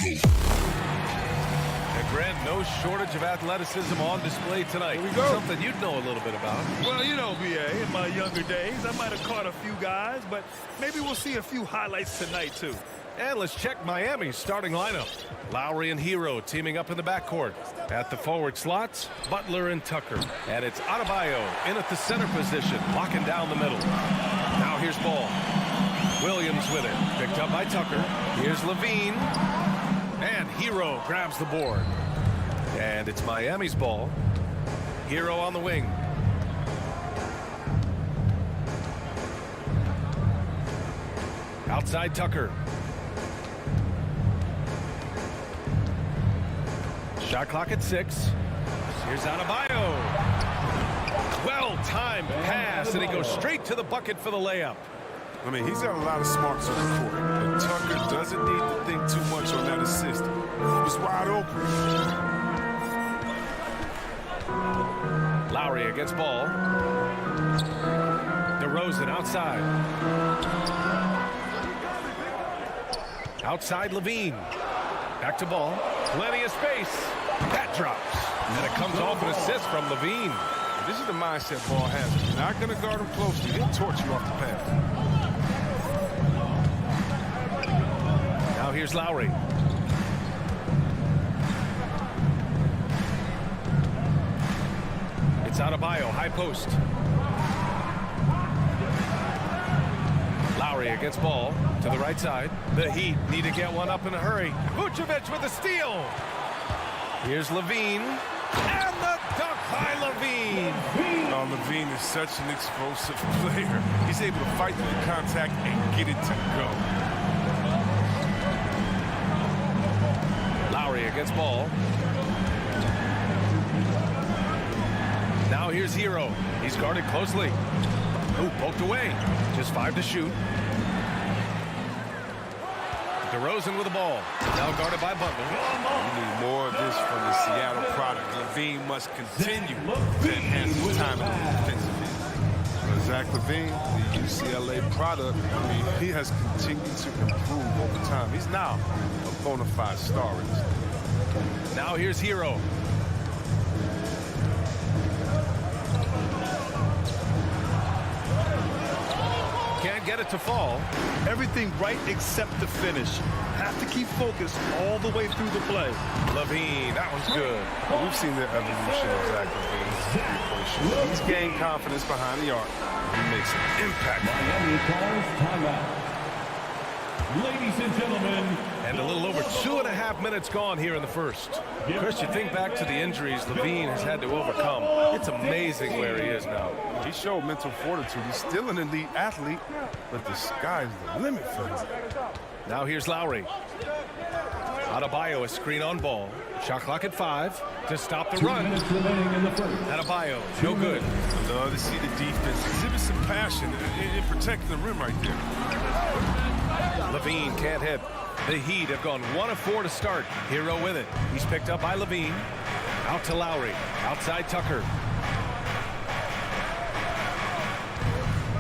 And Grant, no shortage of athleticism on display tonight. Here we go. Something you'd know a little bit about. Well, you know, BA, in my younger days, I might have caught a few guys, but maybe we'll see a few highlights tonight, too. And let's check Miami's starting lineup. Lowry and Hero teaming up in the backcourt. At the forward slots, Butler and Tucker. And it's Adebayo in at the center position, locking down the middle. Now here's Ball. Williams with it. Picked up by Tucker. Here's Levine. And Hero grabs the board. And it's Miami's ball. Hero on the wing. Outside Tucker. Shot clock at 6. Here's Adebayo. Well-timed pass, and he goes straight to the bucket for the layup. I mean, he's got a lot of smarts on the court, but Tucker doesn't need to think too much on that assist. He was wide open. Lowry against Ball. DeRozan outside. Outside Levine. Back to Ball. Plenty of space. That drops. And it comes off an assist from Levine. This is the mindset Ball has. If you're not going to guard him closely, he'll torch you off the pass. Now here's Lowry. It's Adebayo, high post. Lowry against Ball to the right side. The Heat need to get one up in a hurry. Vucevic with a steal. Here's Levine. And the dunk by Levine. Oh, Levine is such an explosive player. He's able to fight through the contact and get it to go. Lowry against Ball. Now here's Hero. He's guarded closely. Ooh, poked away. Just 5 to shoot. DeRozan with the ball. Now guarded by Butler. We need more of this from the Seattle product. Levine must continue to enhance his time in the defensive end. Zach Levine, the UCLA product, I mean, he has continued to improve over time. He's now a bona fide star in this league. Now here's Hero. Can't get it to fall. Everything right except the finish. Have to keep focused all the way through the play. Levine, that one's good. We've seen the evolution of Zach Levine's three-point shooting. He's gained confidence behind the arc. He makes an impact. Miami calls timeout. Ladies and gentlemen. And a little over 2.5 minutes gone here in the first. Chris, you think back to the injuries Levine has had to overcome. It's amazing where he is now. He showed mental fortitude. He's still an elite athlete, but the sky's the limit for him. Now here's Lowry. Adebayo, a screen on Ball. Shot clock at 5 to stop the 2 run. minutes remaining in the first. Adebayo, no good. I love to see the defense exhibit some passion in protecting the rim right there. Levine can't hit. The Heat have gone 1 of 4 to start. Hero with it. He's picked up by Levine. Out to Lowry. Outside Tucker.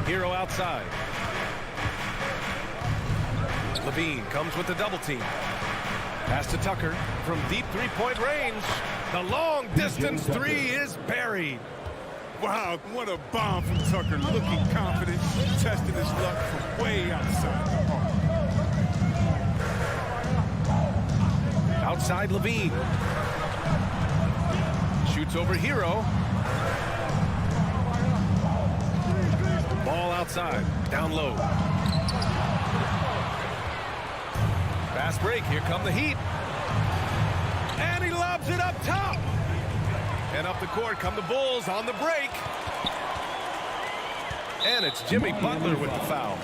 Hero outside. Levine comes with the double team. Pass to Tucker from deep three-point range. The long distance 3 is buried. Wow, what a bomb from Tucker. Looking confident, testing his luck from way outside the arc. Outside Levine. Shoots over Hero. Ball outside. Down low. Fast break. Here come the Heat. And he lobs it up top. And up the court come the Bulls on the break. And it's Jimmy Butler with the foul.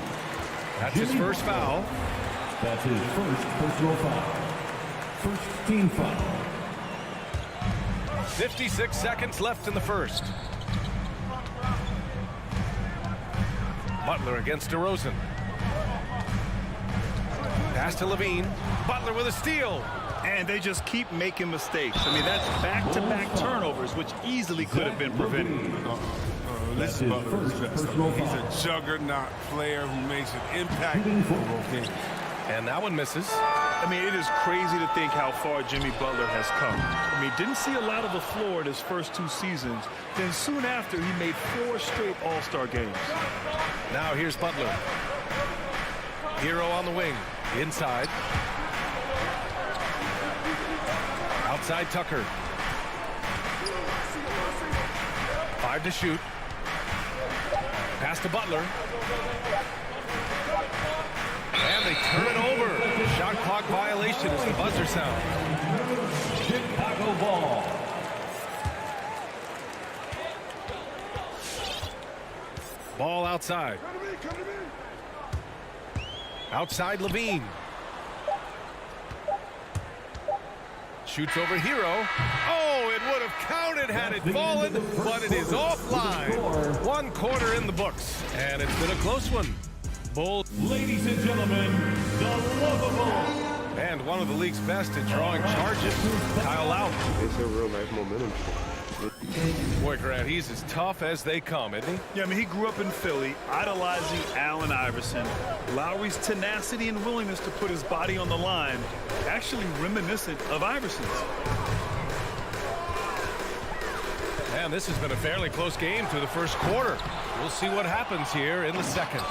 That's his first foul. That's his first personal foul. First team foul. 56 seconds left in the first. Butler against DeRozan. Pass to Levine. Butler with a steal. And they just keep making mistakes. I mean, that's back-to-back turnovers, which easily could have been prevented. This his Butler is first best. personal He's foul. a juggernaut player who makes an impact. Shooting for- And that one misses. I mean, it is crazy to think how far Jimmy Butler has come. I mean, didn't see a lot of the floor in his first 2 seasons. Then soon after, he made 4 straight All-Star games. Now here's Butler. Hero on the wing. Inside. Outside Tucker. 5 to shoot. Pass to Butler. And they turn it over. Shot clock violation as the buzzer sound. Chicago ball. Ball outside. Outside Levine. Shoots over Hero. Oh, it would have counted had it fallen, but it is offline. 1 quarter in the books, and it's been a close one. Bulls. Ladies and gentlemen, the lovable. And one of the league's best at drawing charges, Kyle out. It's a real nice momentum. Boy, Grant, he's as tough as they come, isn't he? Yeah, I mean, he grew up in Philly, idolizing Allen Iverson. Lowry's tenacity and willingness to put his body on the line, actually reminiscent of Iverson's. And this has been a fairly close game through the first quarter. We'll see what happens here in the second.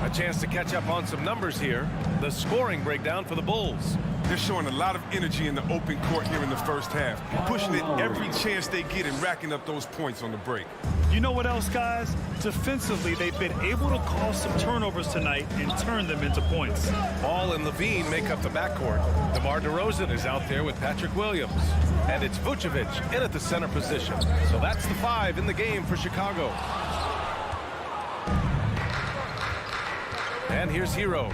A chance to catch up on some numbers here. The scoring breakdown for the Bulls. They're showing a lot of energy in the open court here in the first half, pushing it every chance they get and racking up those points on the break. You know what else, guys? Defensively, they've been able to cause some turnovers tonight and turn them into points. Ball and Levine make up the backcourt. DeMar DeRozan is out there with Patrick Williams. And it's Vucevic in at the center position. So that's the 5 in the game for Chicago. And here's Hero.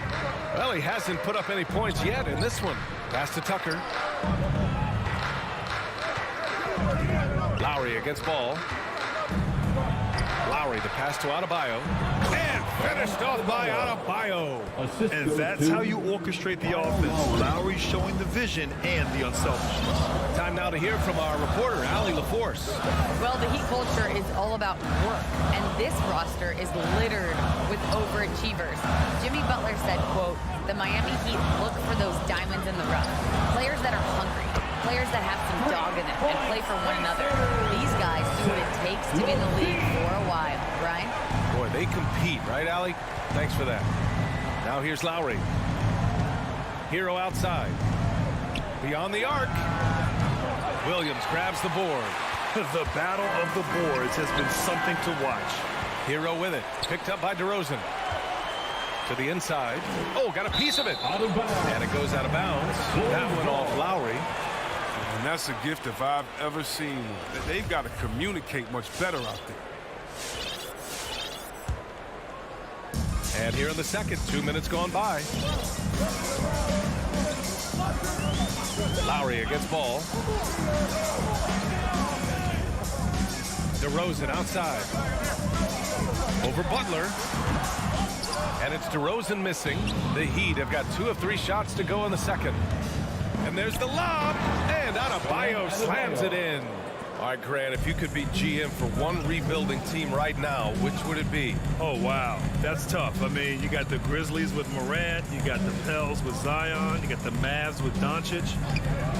Well, he hasn't put up any points yet in this one. Pass to Tucker. Lowry against Ball. Lowry, the pass to Adebayo. And finished off by Adebayo. And that's how you orchestrate the offense. Lowry showing the vision and the unselfishness. Time now to hear from our reporter, Allie LaForce. Well, the Heat culture is all about work, and this roster is littered with overachievers. Jimmy Butler said, quote, "The Miami Heat look for those diamonds in the rough. Players that are hungry, players that have some dog in them and play for one another. These guys do what it takes to be in the league for a while." Brian? Boy, they compete, right, Allie? Thanks for that. Now here's Lowry. Hero outside. Beyond the arc. Williams grabs the board. The battle of the boards has been something to watch. Hero with it. Picked up by DeRozan. To the inside. Oh, got a piece of it. And it goes out of bounds. That one off Lowry. And that's a gift if I've ever seen. They've got to communicate much better out there. And here in the second, 2 minutes gone by. Lowry against Ball. DeRozan outside. Over Butler. And it's DeRozan missing. The Heat have got 2 of 3 shots to go in the second. And there's the lob. And Adebayo slams it in. All right, Grant, if you could be GM for one rebuilding team right now, which would it be? Oh, wow. That's tough. I mean, you got the Grizzlies with Morant. You got the Pels with Zion. You got the Mavs with Doncic.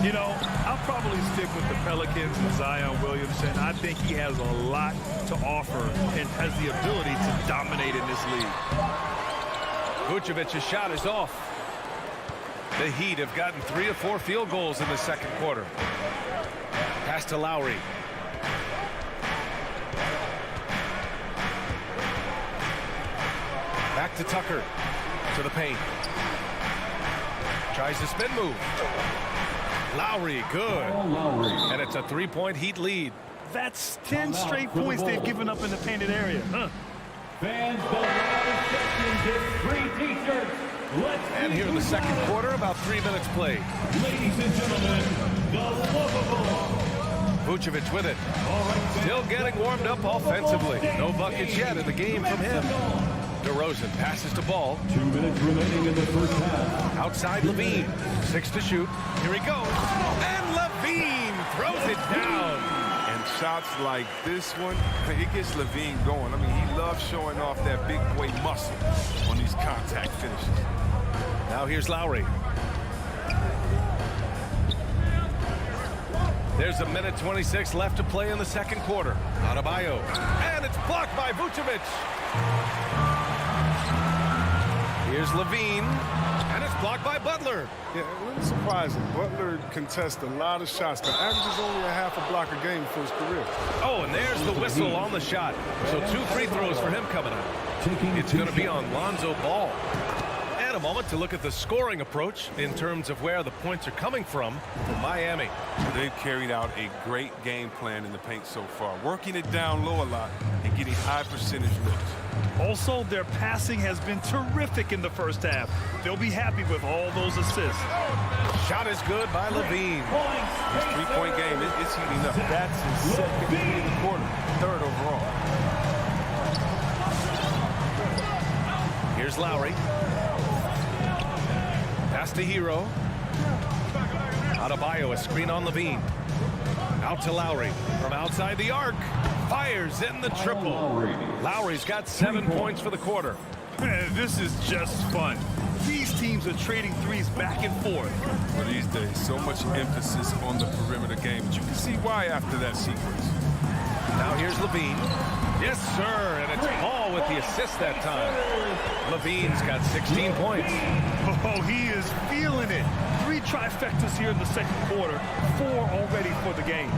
You know, I'll probably stick with the Pelicans and Zion Williamson. I think he has a lot to offer and has the ability to dominate in this league. Vucevic's shot is off. The Heat have gotten 3 of 4 field goals in the second quarter. Pass to Lowry. Back to Tucker. To the paint. Tries the spin move. Lowry, good. And it's a 3-point Heat lead. That's 10 straight points they've given up in the painted area. Fans, the live section gets free t-shirts. And here in the second quarter, about 3 minutes played. Ladies and gentlemen, the lovable. Vucevic with it. Still getting warmed up offensively. No buckets yet in the game from him. DeRozan passes to Ball. 2 minutes remaining in the first half. Outside Levine. 6 to shoot. Here he goes. And Levine throws it down. And shots like this one, it gets Levine going. I mean, he loves showing off that big boy muscle on these contact finishes. Now here's Lowry. There's a minute 26 left to play in the second quarter. Adebayo, and it's blocked by Vucevic. Here's Levine, and it's blocked by Butler. Yeah, a little surprising. Butler contests a lot of shots, but averages only a half a block a game for his career. Oh, and there's the whistle on the shot. So 2 free throws for him coming up. It's going to be on Lonzo Ball. And a moment to look at the scoring approach in terms of where the points are coming from for Miami. They've carried out a great game plan in the paint so far, working it down low a lot and getting high percentage looks. Also, their passing has been terrific in the first half. They'll be happy with all those assists. Shot is good by Levine. His three-point game, it's heating up. That's his second in the quarter, third overall. Here's Lowry. Pass to Hero. Adebayo, a screen on Levine. Out to Lowry from outside the arc. Fires in the triple. Lowry's got 7 points for the quarter. Man, this is just fun. These teams are trading threes back and forth. For these days, so much emphasis on the perimeter game, but you can see why after that sequence. Now here's Levine. Yes, sir, and it's Ball with the assist that time. Levine's got 16 points. Oh, he is feeling it. 3 trifectas here in the second quarter, 4 already for the game.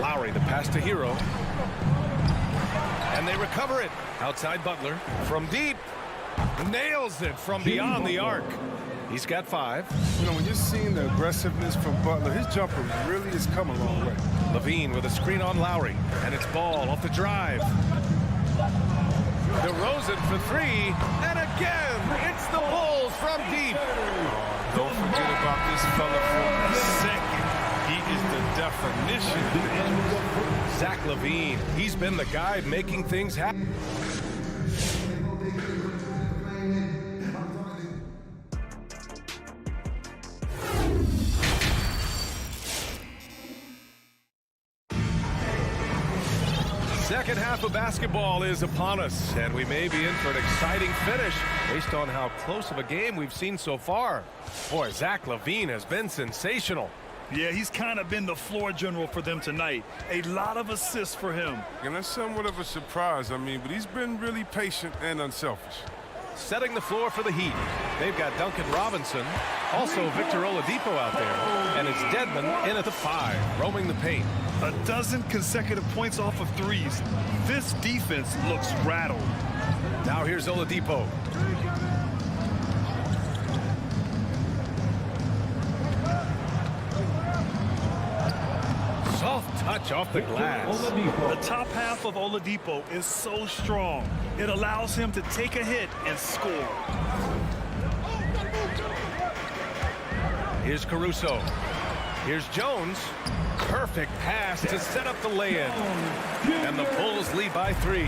Lowry, the pass to Hero. And they recover it. Outside Butler from deep. Nails it from beyond the arc. He's got 5. You know, when you're seeing the aggressiveness from Butler, his jumper really has come a long way. Levine with a screen on Lowry. And it's Ball off the drive. DeRozan for 3. And again, it's the Bulls from deep. Don't forget about this fella for a second. He is the definition of the injuries. Zach Levine, he's been the guy making things happen. Second half of basketball is upon us, and we may be in for an exciting finish based on how close of a game we've seen so far. Boy, Zach Levine has been sensational. Yeah, he's kind of been the floor general for them tonight. A lot of assists for him. And that's somewhat of a surprise, but he's been really patient and unselfish. Setting the floor for the Heat. They've got Duncan Robinson, also Victor Oladipo out there, and it's Dedmon in at the 5, roaming the paint. 12 consecutive points off of threes. This defense looks rattled. Now here's Oladipo. Soft touch off the glass. The top half of Oladipo is so strong. It allows him to take a hit and score. Here's Caruso. Here's Jones. Perfect pass to set up the lay-in. And the Bulls lead by 3.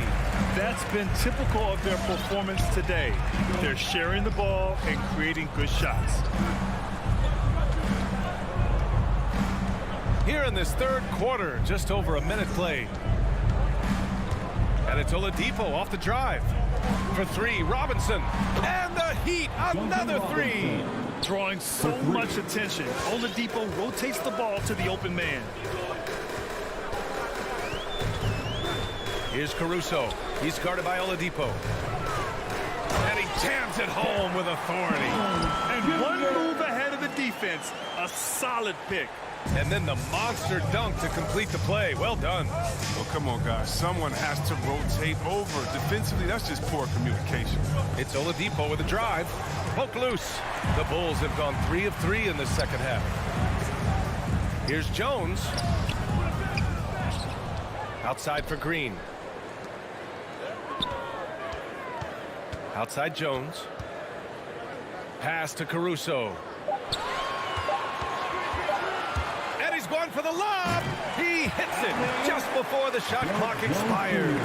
That's been typical of their performance today. They're sharing the ball and creating good shots. Here in this third quarter, just over a minute played. And it's Oladipo off the drive. For 3, Robinson. And the Heat, another 3. Drawing so much attention, Oladipo rotates the ball to the open man. Here's Caruso. He's guarded by Oladipo. And he jams it home with authority. And one move ahead of the defense. A solid pick. And then the monster dunk to complete the play. Well done. Well, come on, guys. Someone has to rotate over. Defensively, that's just poor communication. It's Oladipo with a drive. Poke loose. The Bulls have gone 3 of 3 in the second half. Here's Jones. Outside for Green. Outside Jones. Pass to Caruso. And he's going for the lob. He hits it just before the shot clock expires.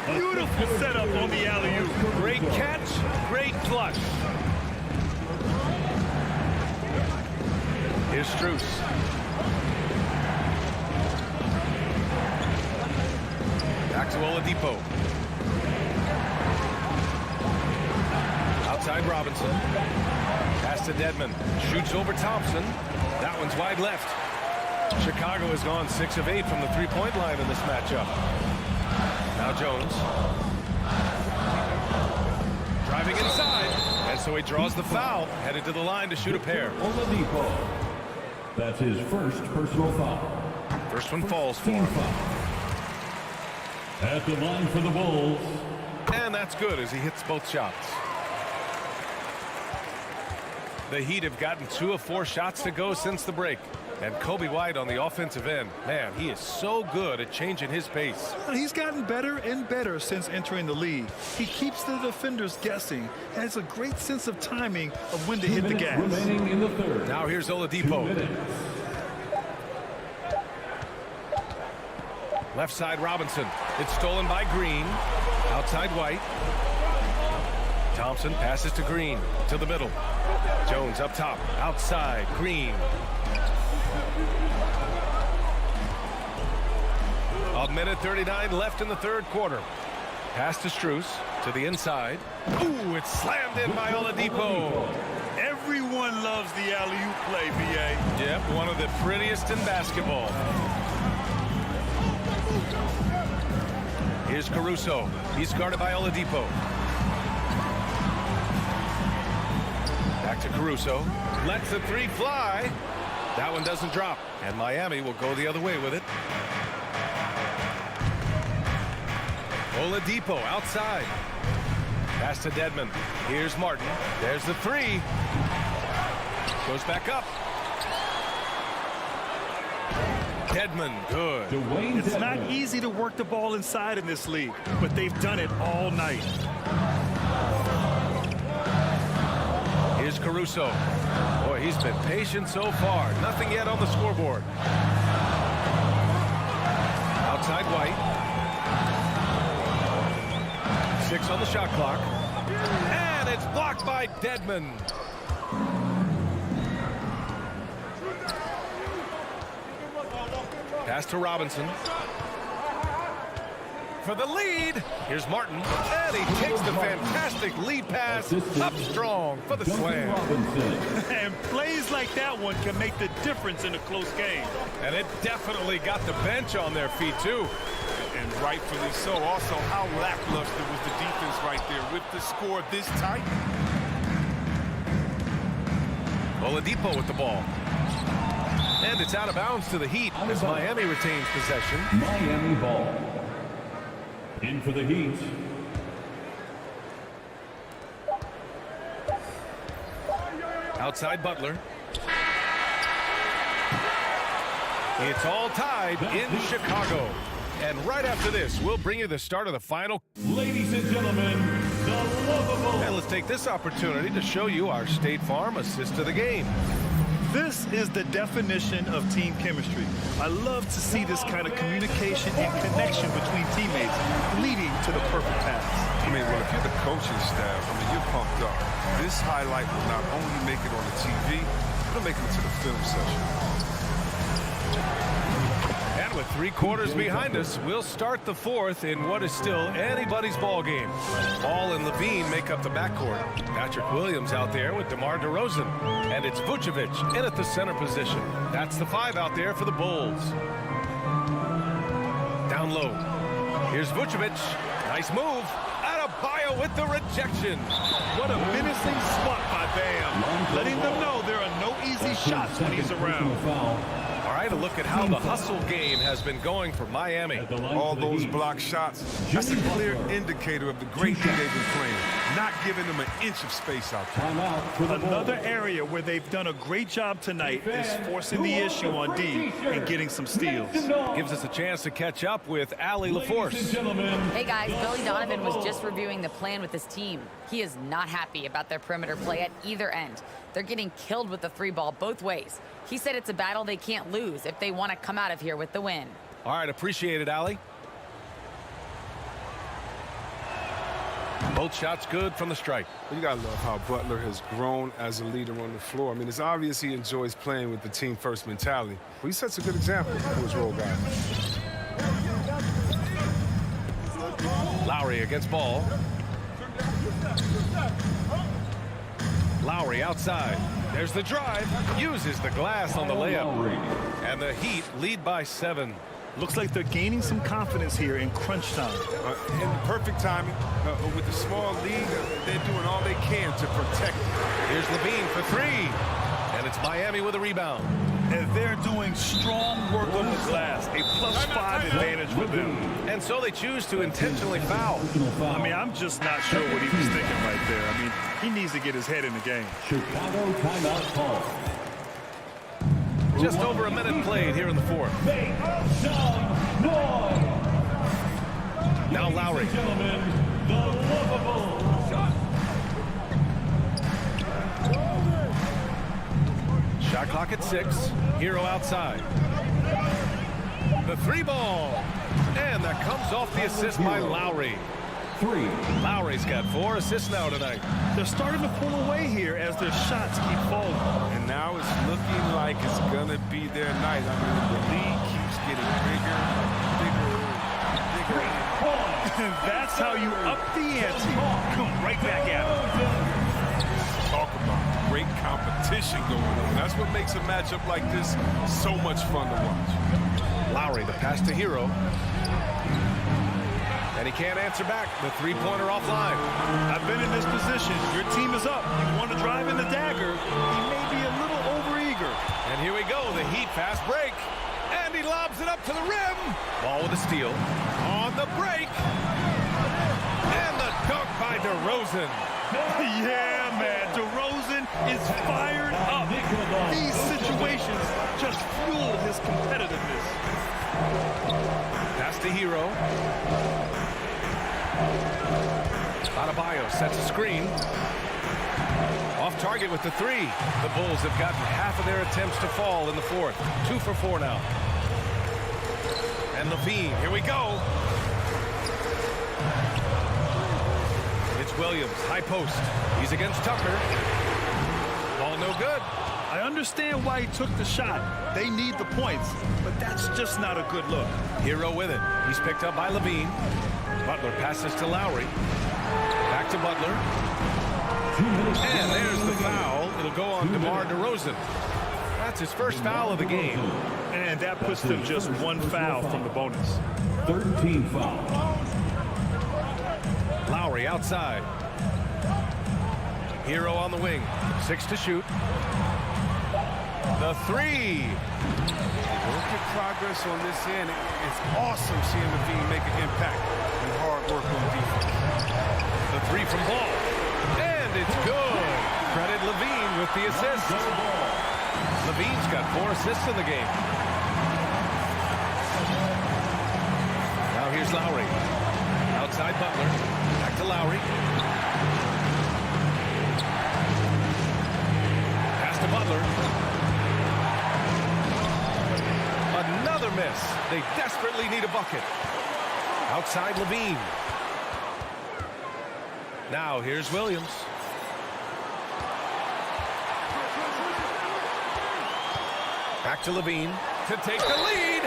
Beautiful setup on the alley-oop. Great catch, great flush. Here's Strus. Back to Oladipo. Outside Robinson. Pass to Dedmon. Shoots over Thompson. That one's wide left. Chicago has gone 6 of 8 from the three-point line in this matchup. Now Jones. Driving inside. And so he draws the foul. Headed to the line to shoot a pair. Oladipo. That's his first personal foul. First one falls for him. At the line for the Bulls. And that's good as he hits both shots. The Heat have gotten 2 of 4 shots to go since the break. And Kobe White on the offensive end, man, he is so good at changing his pace. He's gotten better and better since entering the league. He keeps the defenders guessing, has a great sense of timing of when to hit the gas. Remaining in the third. Now here's Oladipo. Left side Robinson. It's stolen by Green. Outside White. Thompson passes to Green. To the middle. Jones up top. Outside Green. A minute 39 left in the third quarter. Pass to Strus. To the inside. Ooh, it's slammed in by Oladipo. Everyone loves the alley-oop play, B.A. Yep, one of the prettiest in basketball. Here's Caruso. He's guarded by Oladipo. Back to Caruso. Lets the three fly. That one doesn't drop. And Miami will go the other way with it. Oladipo outside. Pass to Dedmon. Here's Martin. There's the three. Goes back up. Dedmon, good. It's not easy to work the ball inside in this league, but they've done it all night. Here's Caruso. Boy, he's been patient so far. Nothing yet on the scoreboard. Outside White. 6 on the shot clock. And it's blocked by Dedmon. Pass to Robinson. For the lead. Here's Martin. And he takes the fantastic lead pass up strong for the slam. And plays like that one can make the difference in a close game. And it definitely got the bench on their feet, too. And rightfully so. Also, how lackluster was the defense right there with the score this tight. Oladipo with the ball. And it's out of bounds to the Heat as Miami retains possession. Miami ball. In for the Heat. Outside Butler. It's all tied in Chicago. And right after this, we'll bring you the start of the final. Ladies and gentlemen, the lovable. And let's take this opportunity to show you our State Farm assist to the game. This is the definition of team chemistry. I love to see this kind of communication and connection between teammates leading to the perfect pass. I mean, well, if you're the coaching staff, I mean, you're pumped up. This highlight will not only make it on the TV, it'll make it into the film session. And with 3 quarters behind us, we'll start the fourth in what is still anybody's ball game. Ball and Levine make up the backcourt. Patrick Williams out there with DeMar DeRozan. And it's Vucevic in at the center position. That's the 5 out there for the Bulls. Down low. Here's Vucevic. Nice move. Adebayo with the rejection. What a menacing spot by Bam. Letting them know there are no easy shots when he's around. All right, a look at how the hustle game has been going for Miami. All those block shots, that's a clear indicator of the great game they've been playing. Not giving them an inch of space out there. Another area where they've done a great job tonight is forcing the issue on D and getting some steals. Gives us a chance to catch up with Allie LaForce. Hey guys, Billy Donovan was just reviewing the plan with his team. He is not happy about their perimeter play at either end. They're getting killed with the 3 ball both ways. He said it's a battle they can't lose if they want to come out of here with the win. All right, appreciate it, Allie. Both shots good from the strike. You gotta love how Butler has grown as a leader on the floor. I mean, it's obvious he enjoys playing with the team first mentality. Well, he sets a good example for his role guys. Lowry against Ball. Lowry outside. There's the drive. Uses the glass on the layup. And the Heat lead by 7. Looks like they're gaining some confidence here in crunch time. In perfect timing. With the small lead, they're doing all they can to protect it. Here's Levine for 3. And it's Miami with a rebound. And they're doing strong work on the glass. A +5 advantage for them. And so they choose to intentionally foul. I mean, I'm just not sure what he was thinking right there. I mean, he needs to get his head in the game. Chicago timeout call. Just over a minute played here in the 4th. Make some noise. Now Lowry. Gentlemen, the lovable. Shot clock at 6. Hero outside. The 3 ball. And that comes off the assist by Lowry. 3. Lowry's got 4 assists now tonight. They're starting to pull away here as their shots keep falling. And now it's looking like it's going to be their night. I mean, the lead keeps getting bigger. And that's how you up the ante. Come right back at it. Talk about great competition going on. That's what makes a matchup like this so much fun to watch. Lowry, the pass to Hero. And he can't answer back. The 3-pointer offline. I've been in this position. Your team is up. You want to drive in the dagger. He may be a little overeager. And here we go. The Heat fast break. And he lobs it up to the rim. Ball with a steal. On the break. And the dunk by DeRozan. Yeah, man. DeRozan is fired up. These situations just fuel his competitiveness. Pass to Hero. Adebayo sets a screen. Off target with the 3. The Bulls have gotten half of their attempts to fall in the 4th. 2 for 4 now. And Levine, here we go. It's Williams, high post. He's against Tucker. Ball no good. I understand why he took the shot. They need the points, but that's just not a good look. Hero with it. He's picked up by Levine. Butler passes to Lowry. Back to Butler. And there's the foul. It'll go on DeMar DeRozan. That's his first foul of the game. And that puts them just 1 foul from the bonus. 13 foul. Lowry outside. Hero on the wing. 6 to shoot. The 3. Look at progress on this end. It's awesome seeing Levine make an impact and hard work on defense. The 3 from Ball. And it's good. Credit Levine with the assist. Levine's got 4 assists in the game. Now here's Lowry. Outside Butler. Back to Lowry. Pass to Butler. Another miss. They desperately need a bucket. Outside Levine. Now here's Williams. Back to Levine to take the lead.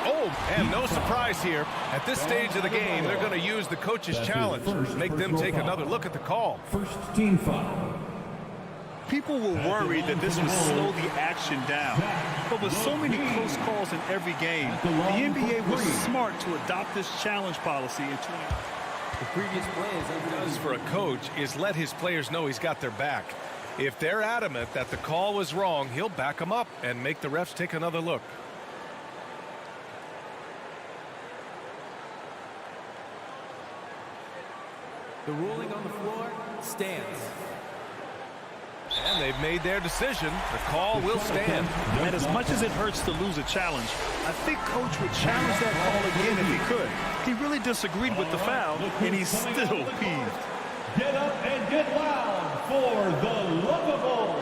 Oh, and no surprise here. At this stage of the game, they're going to use the coach's challenge. Make them take another look at the call. First team foul. People were worried that this would slow the action down. But with so many close calls in every game, the NBA was smart to adopt this challenge policy in 20. The previous play does for a coach is let his players know he's got their back. If they're adamant that the call was wrong, he'll back them up and make the refs take another look. The ruling on the floor stands. And they've made their decision. The call will stand. And as much as it hurts to lose a challenge, I think Coach would challenge that call again if he could. He really disagreed with the foul, and he's still peeved. Get up and get loud for the lovable.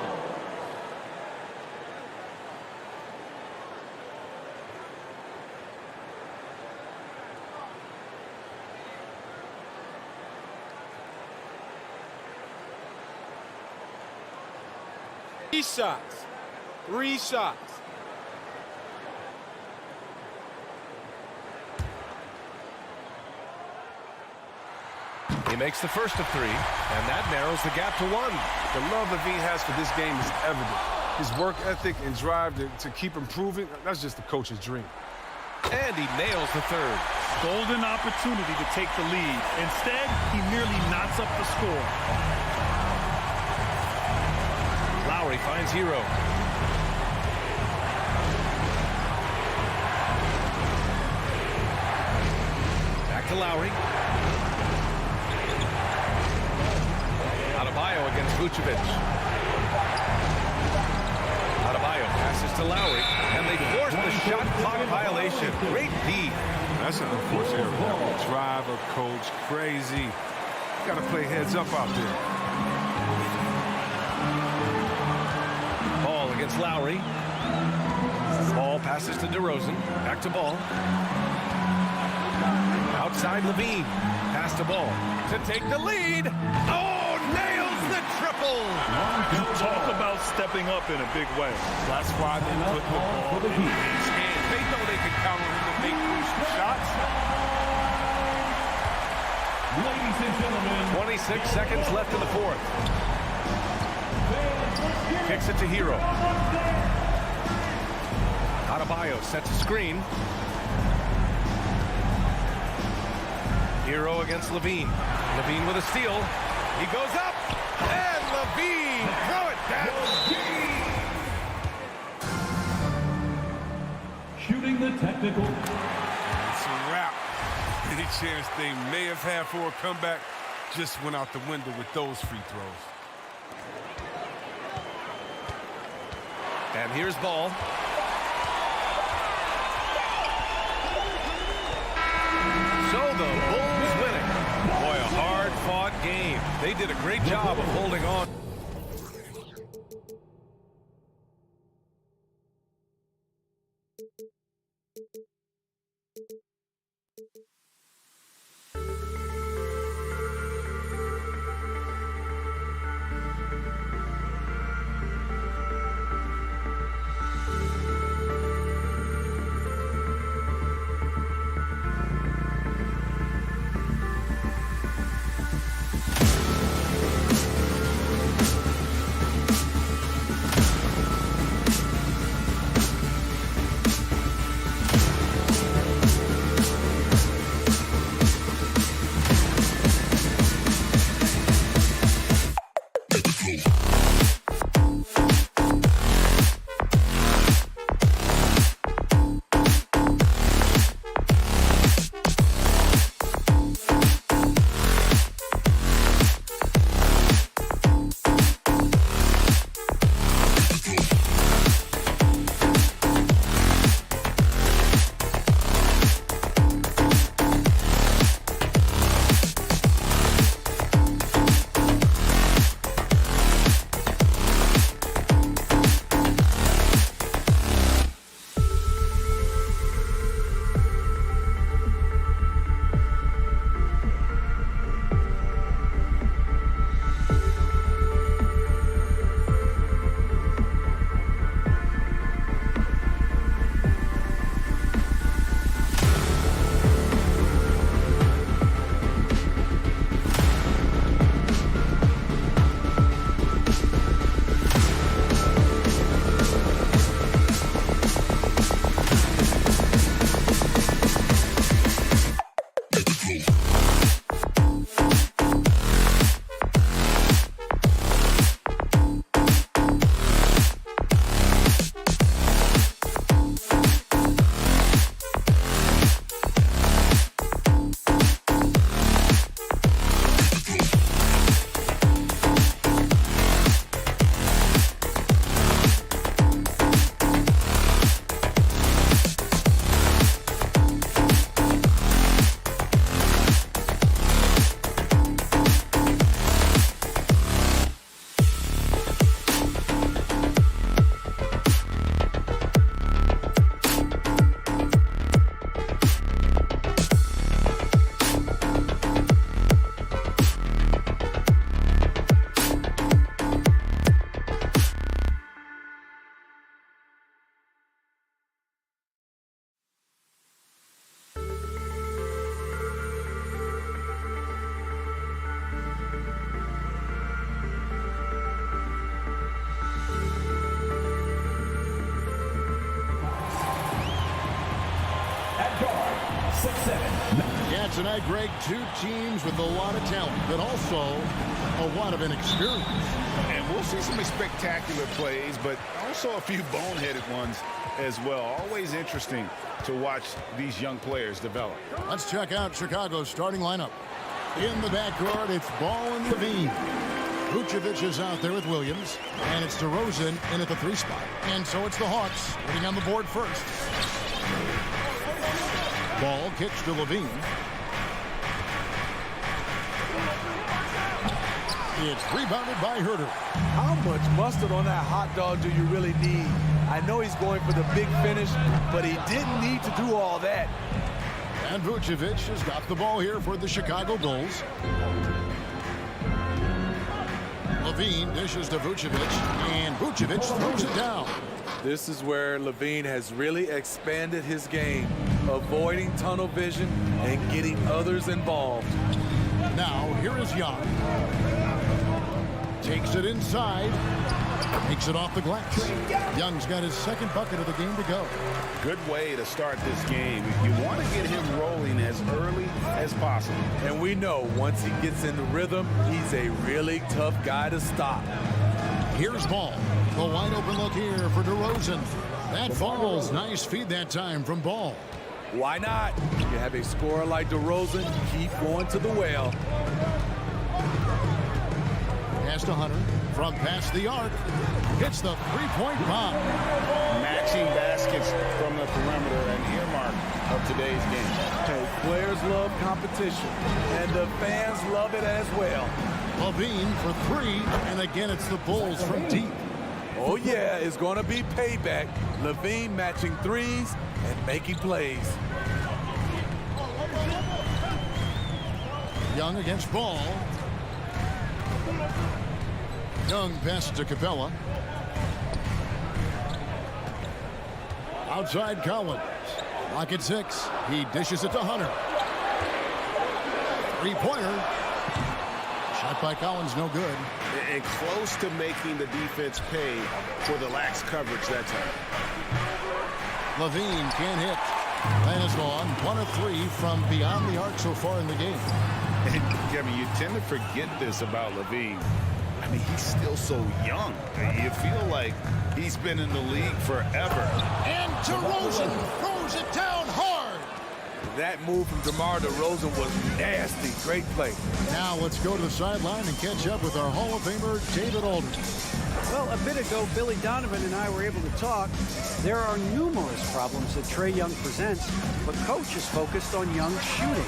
Three shots. makes the first of 3, and that narrows the gap to 1. The love Levine has for this game is evident. His work ethic and drive to keep improving, that's just the coach's dream. And he nails the third. Golden opportunity to take the lead. Instead, he merely knots up the score. Lowry finds Hero. Back to Lowry. Adebayo against Vucevic. Adebayo passes to Lowry, and they force the shot clock violation. Great D. That's an unforced error. That will drive a coach crazy. You got to play heads up out there. Ball against Lowry. Ball passes to DeRozan. Back to Ball. Outside Levine. Pass to Ball to take the lead. Oh, nails the triple. You talk about stepping up in a big way. That's why they put the ball in his hands. They know they can count on him to make some shots. Ladies and gentlemen, 26 seconds left in the fourth. Kicks it to Hero. Adebayo sets a screen. Hero against Levine. Levine with a steal. He goes up, and Levine throw it down. shooting the technical. It's a wrap. Any chance they may have had for a comeback just went out the window with those free throws. And here's Ball. So the Bulls winning. Boy, a hard-fought game. They did a great job of holding on. Yeah, tonight, Greg, two teams with a lot of talent, but also a lot of inexperience. And we'll see some spectacular plays, but also a few boneheaded ones as well. Always interesting to watch these young players develop. Let's check out Chicago's starting lineup. In the backcourt, it's Ball and Levine. Vucevic is out there with Williams, and it's DeRozan in at the 3 spot. And so it's the Hawks getting on the board first. Ball kicks to Levine. It's rebounded by Herter. How much mustard on that hot dog do you really need? I know he's going for the big finish, but he didn't need to do all that. And Vucevic has got the ball here for the Chicago Bulls. Levine dishes to Vucevic, and Vucevic throws it down. This is where Levine has really expanded his game, avoiding tunnel vision and getting others involved. Now, here is Young. Takes it inside. Takes it off the glass. Young's got his second bucket of the game to go. Good way to start this game. You want to get him rolling as early as possible. And we know once he gets in the rhythm, he's a really tough guy to stop. Here's Ball. The wide open look here for DeRozan. That falls. Nice feed that time from Ball. Why not? You have a scorer like DeRozan, keep going to the well. Pass to Hunter from past the arc. Hits the three-point bomb. Matching baskets from the perimeter, an earmark of today's game. Hey, players love competition, and the fans love it as well. Levine for 3, and again it's the Bulls from deep. Oh yeah, it's going to be payback. Levine matching threes and making plays. Young against Ball. Young passes to Capella. Outside Collins. Lock at 6. He dishes it to Hunter. 3-pointer. Shot by Collins, no good. And close to making the defense pay for the lax coverage that time. Levine can't hit. That is gone. 1 of 3 from beyond the arc so far in the game. And, Kevin, you tend to forget this about Levine. I mean, he's still so young. You feel like he's been in the league forever. And DeRozan throws it down hard. That move from DeMar DeRozan was nasty. Great play. Now let's go to the sideline and catch up with our Hall of Famer, David Aldridge. Well, a bit ago, Billy Donovan and I were able to talk. There are numerous problems that Trae Young presents, but Coach is focused on Young's shooting.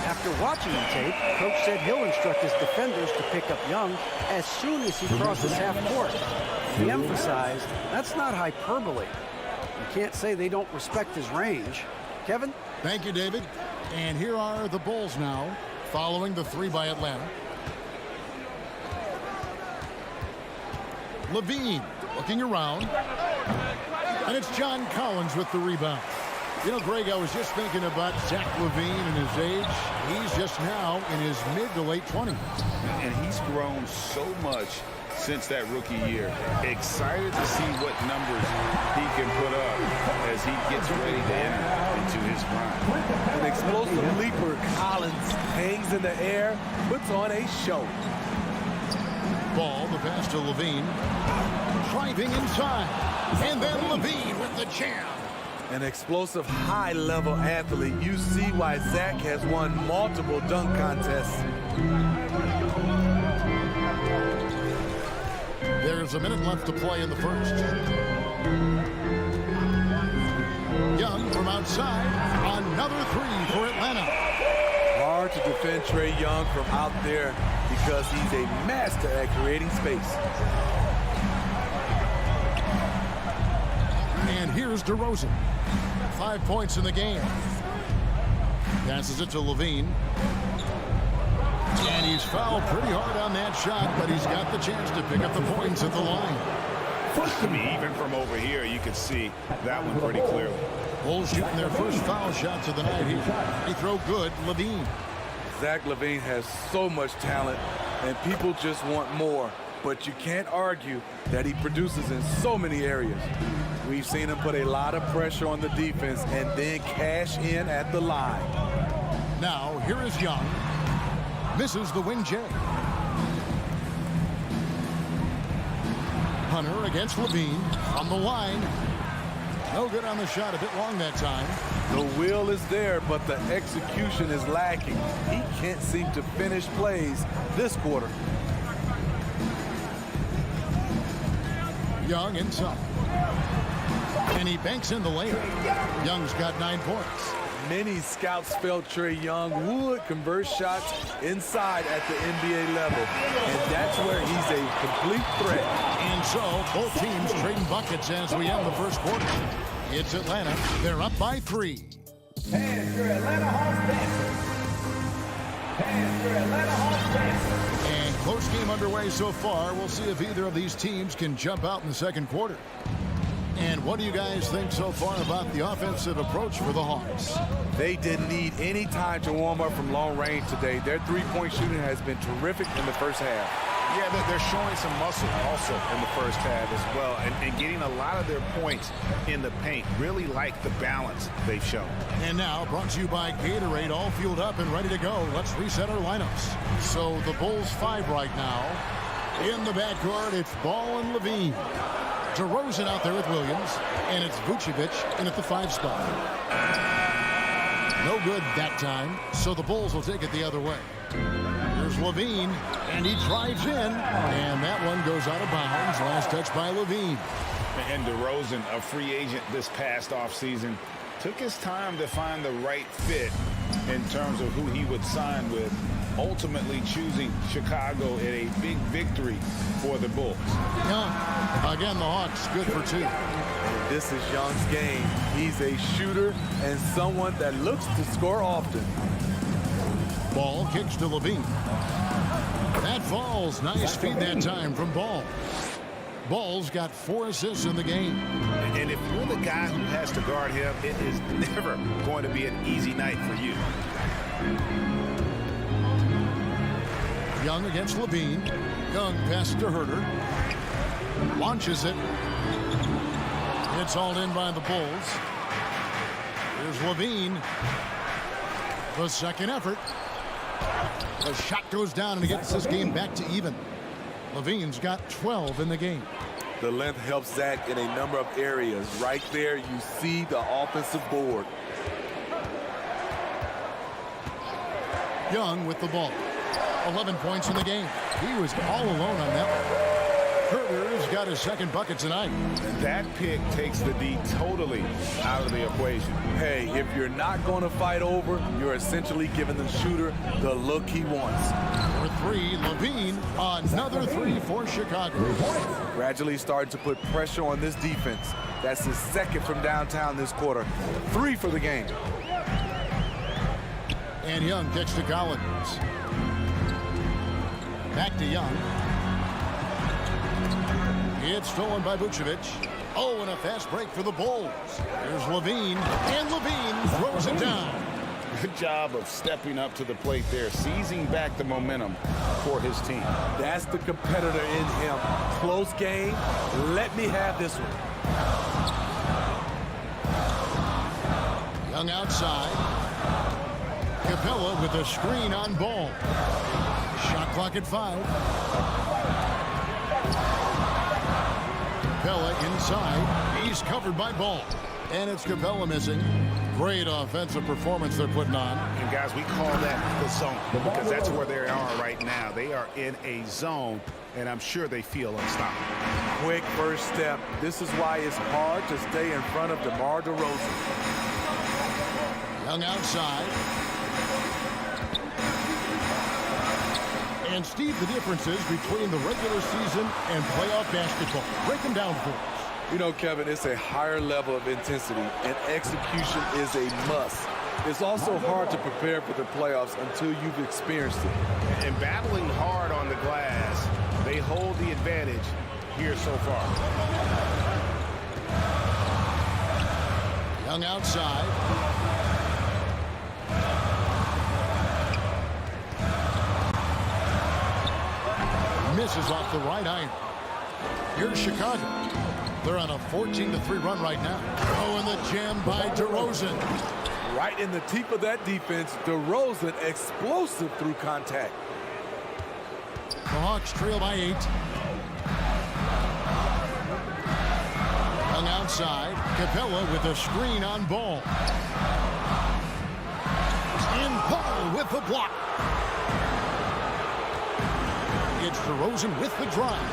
After watching the tape, Coach said he'll instruct his defenders to pick up Young as soon as he crosses half court. He emphasized that's not hyperbole. You can't say they don't respect his range. Kevin? Thank you, David. And here are the Bulls now, following the 3 by Atlanta. Levine looking around. And it's John Collins with the rebound. You know, Greg, I was just thinking about Zach Levine and his age. He's just now in his mid to late 20s. And he's grown so much since that rookie year. Excited to see what numbers he can put up as he gets ready to enter into his prime. An explosive leaper, Collins hangs in the air, puts on a show. Ball, the pass to Levine. Driving inside. And then Levine with the jam. An explosive high-level athlete. You see why Zach has won multiple dunk contests. There's a minute left to play in the first. Young from outside. Another 3 for Atlanta. Hard to defend Trae Young from out there because he's a master at creating space. And here's DeRozan. 5 points in the game. Passes it to Levine. And he's fouled pretty hard on that shot, but he's got the chance to pick up the points at the line. I mean, even from over here, you could see that one pretty clearly. Bulls shooting their first foul shots of the night here. They throw good, Levine. Zach Levine has so much talent, and people just want more. but you can't argue that he produces in so many areas. We've seen him put a lot of pressure on the defense and then cash in at the line. Now, here is Young. Misses the wing J. Hunter against Levine on the line. No good on the shot, a bit long that time. The will is there, but the execution is lacking. He can't seem to finish plays this quarter. Young inside. And he banks in the layup. Young's got 9 points. Many scouts felt Trae Young would convert shots inside at the NBA level, and that's where he's a complete threat. And so both teams trading buckets as we end the first quarter. It's Atlanta. They're up by 3. And your Atlanta Hawks dancers. And close game underway so far. We'll see if either of these teams can jump out in the second quarter. And what do you guys think so far about the offensive approach for the Hawks? They didn't need any time to warm up from long range today. Their three-point shooting has been terrific in the first half. Yeah, they're showing some muscle also in the first half as well, and getting a lot of their points in the paint. Really like the balance they've shown. And now, brought to you by Gatorade, all fueled up and ready to go. Let's reset our lineups. So the Bulls 5 right now. In the backcourt, it's Ball and Levine. DeRozan out there with Williams, and it's Vucevic in at the 5 spot. No good that time, so the Bulls will take it the other way. Here's Levine, and he drives in, and that one goes out of bounds. Last touch by Levine. And DeRozan, a free agent this past offseason, took his time to find the right fit in terms of who he would sign with, ultimately choosing Chicago in a big victory for the Bulls. Young, again, the Hawks good for 2. This is Young's game. He's a shooter and someone that looks to score often. Ball kicks to Levine. That falls. Nice feed that time from Ball. Ball's got 4 assists in the game. And if you're the guy who has to guard him, it is never going to be an easy night for you. Young against Levine. Young passes to Herter. Launches it. It's hauled in by the Bulls. Here's Levine. The second effort. The shot goes down and it gets this game back to even. Levine's got 12 in the game. The length helps Zach in a number of areas. Right there, you see the offensive board. Young with the ball. 11 points in the game. He was all alone on that one. Herter's got his second bucket tonight. That pick takes the D totally out of the equation. Hey, if you're not going to fight over, you're essentially giving the shooter the look he wants. For 3, Levine, another 3 for Chicago. Gradually starting to put pressure on this defense. That's his second from downtown this quarter. 3 for the game. And Young kicks to Collins. Back to Young. It's stolen by Vucevic. Oh, and a fast break for the Bulls. Here's Levine, and Levine throws it down. Good job of stepping up to the plate there, seizing back the momentum for his team. That's the competitor in him. Close game. Let me have this one. Young outside. Capella with a screen on Ball. Shot clock at 5. Capella inside. He's covered by Ball. And it's Capella missing. Great offensive performance they're putting on. And guys, we call that the zone because that's where they are right now. They are in a zone, and I'm sure they feel unstoppable. Quick first step. This is why it's hard to stay in front of DeMar DeRozan. Young outside. And Steve, the differences between the regular season and playoff basketball. Break them down for us. You know, Kevin, it's a higher level of intensity, and execution is a must. It's also hard to prepare for the playoffs until you've experienced it. And battling hard on the glass, they hold the advantage here so far. Young outside. misses off the right iron. Here's Chicago. They're on a 14-3 run right now. Oh, and the jam by DeRozan. Right in the teeth of that defense, DeRozan explosive through contact. The Hawks trail by 8. Hung outside. Capella with a screen on Ball. In Paul with the block. It's DeRozan with the drive.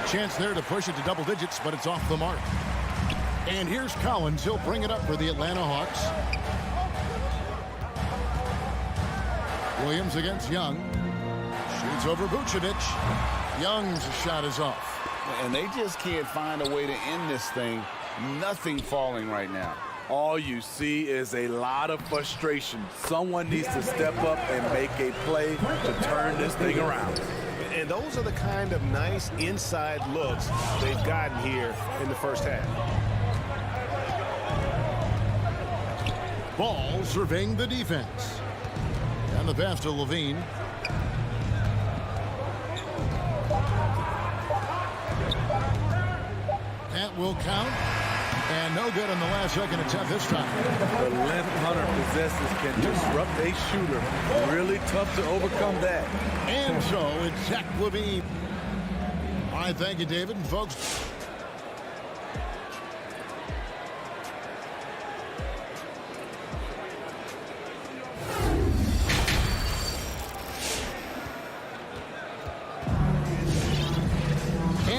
A chance there to push it to double digits, but it's off the mark. And here's Collins. He'll bring it up for the Atlanta Hawks. Williams against Young. Shoots over Vucevic. Young's shot is off. And they just can't find a way to end this thing. Nothing falling right now. All you see is a lot of frustration. Someone needs to step up and make a play to turn this thing around. And those are the kind of nice inside looks they've gotten here in the first half. Ball surveying the defense. And the pass to Levine. That will count. And no good on the last second attempt this time. The length Hunter possesses can disrupt a shooter. Really tough to overcome that. And so it's Zach Levine. All right, thank you, David. And folks,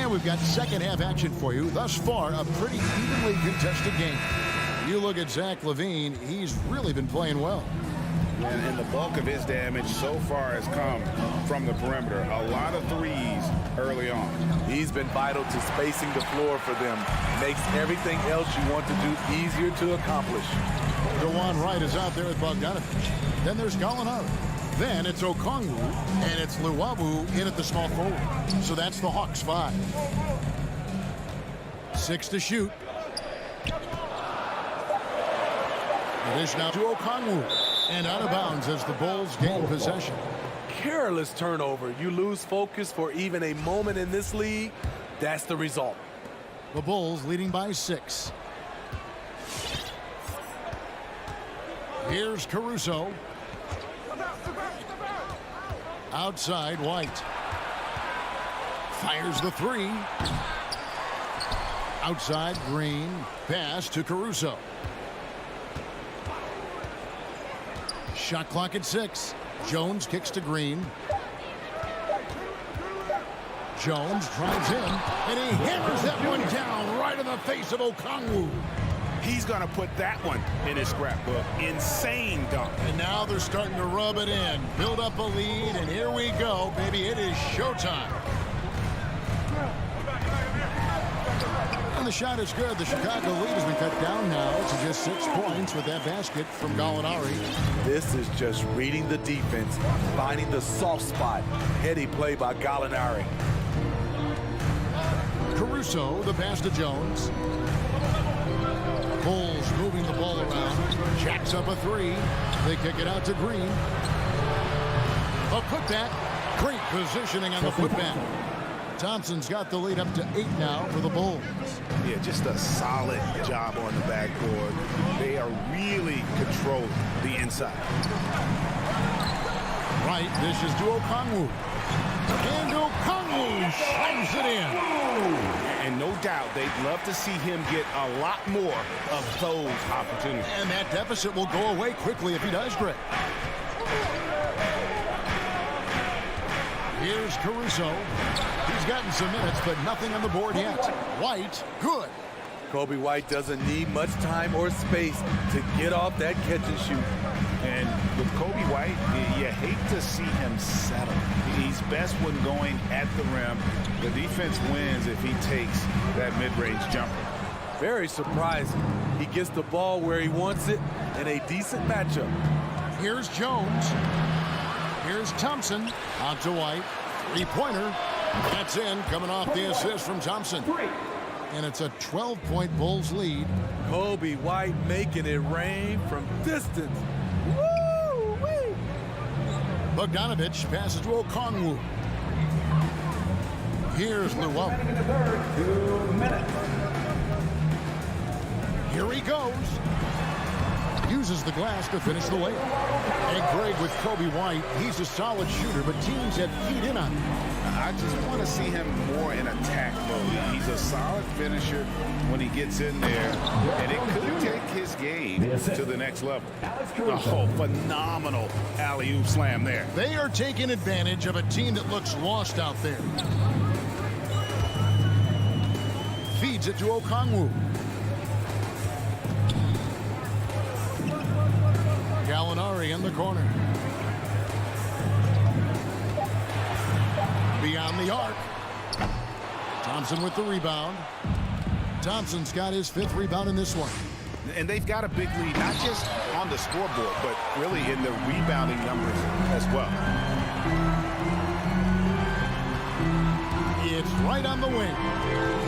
we've got second half action for you. Thus far, a pretty evenly contested game. You look at Zach Levine, he's really been playing well. And the bulk of his damage so far has come from the perimeter. A lot of threes early on. He's been vital to spacing the floor for them. Makes everything else you want to do easier to accomplish. DeJuan Wright is out there with Bogdanovich. Then there's Gallinari. Then it's Okongwu, and it's Luwawu in at the small forward. So that's the Hawks 5. 6 to shoot. It is now to Okongwu, and out of bounds as the Bulls gain possession. Careless turnover. You lose focus for even a moment in this league. That's the result. The Bulls leading by 6. Here's Caruso. Outside, White. Fires the 3. Outside, Green. Pass to Caruso. Shot clock at 6. Jones kicks to Green. Jones drives in, and he hammers that one down right in the face of Okongwu. He's going to put that one in his scrapbook. Insane dunk. And now they're starting to rub it in. Build up a lead, and here we go, baby. It is showtime. And the shot is good. The Chicago lead has been cut down now to just 6 points with that basket from Gallinari. This is just reading the defense, finding the soft spot. Heady play by Gallinari. Caruso, the pass to Jones. Bulls moving the ball around. Jacks up a 3. They kick it out to Green. A putback. Great positioning on the putback. Thompson's got the lead up to 8 now for the Bulls. Yeah, just a solid job on the backboard. They are really controlling the inside. Right, this is to Okongwu. And Okongwu slams it in. And no doubt they'd love to see him get a lot more of those opportunities. And that deficit will go away quickly if he does, Greg. Here's Caruso. He's gotten some minutes, but nothing on the board yet. White, good. Kobe White doesn't need much time or space to get off that catch and shoot. And with Kobe White, you hate to see him settle. He's best when going at the rim. The defense wins if he takes that mid-range jumper. Very surprising. He gets the ball where he wants it in a decent matchup. Here's Jones. Here's Thompson. Out to White. 3-pointer. That's in, coming off the assist from Thompson. And it's a 12-point Bulls lead. Kobe White making it rain from distance. Woo-wee! Bogdanovich passes to Okongwu. Here's Llewellyn. 2 minutes. Here he goes. Uses the glass to finish the layup. And Greg, with Kobe White, he's a solid shooter, but teams have keyed in on him. I just want to see him more in attack mode. He's a solid finisher when he gets in there, and it could take his game to the next level. Oh, phenomenal alley-oop slam there. They are taking advantage of a team that looks lost out there. Feeds it to Okongwu. Gallinari in the corner. Beyond the arc. Thompson with the rebound. Thompson's got his 5th rebound in this one. And they've got a big lead, not just on the scoreboard, but really in the rebounding numbers as well. It's right on the wing.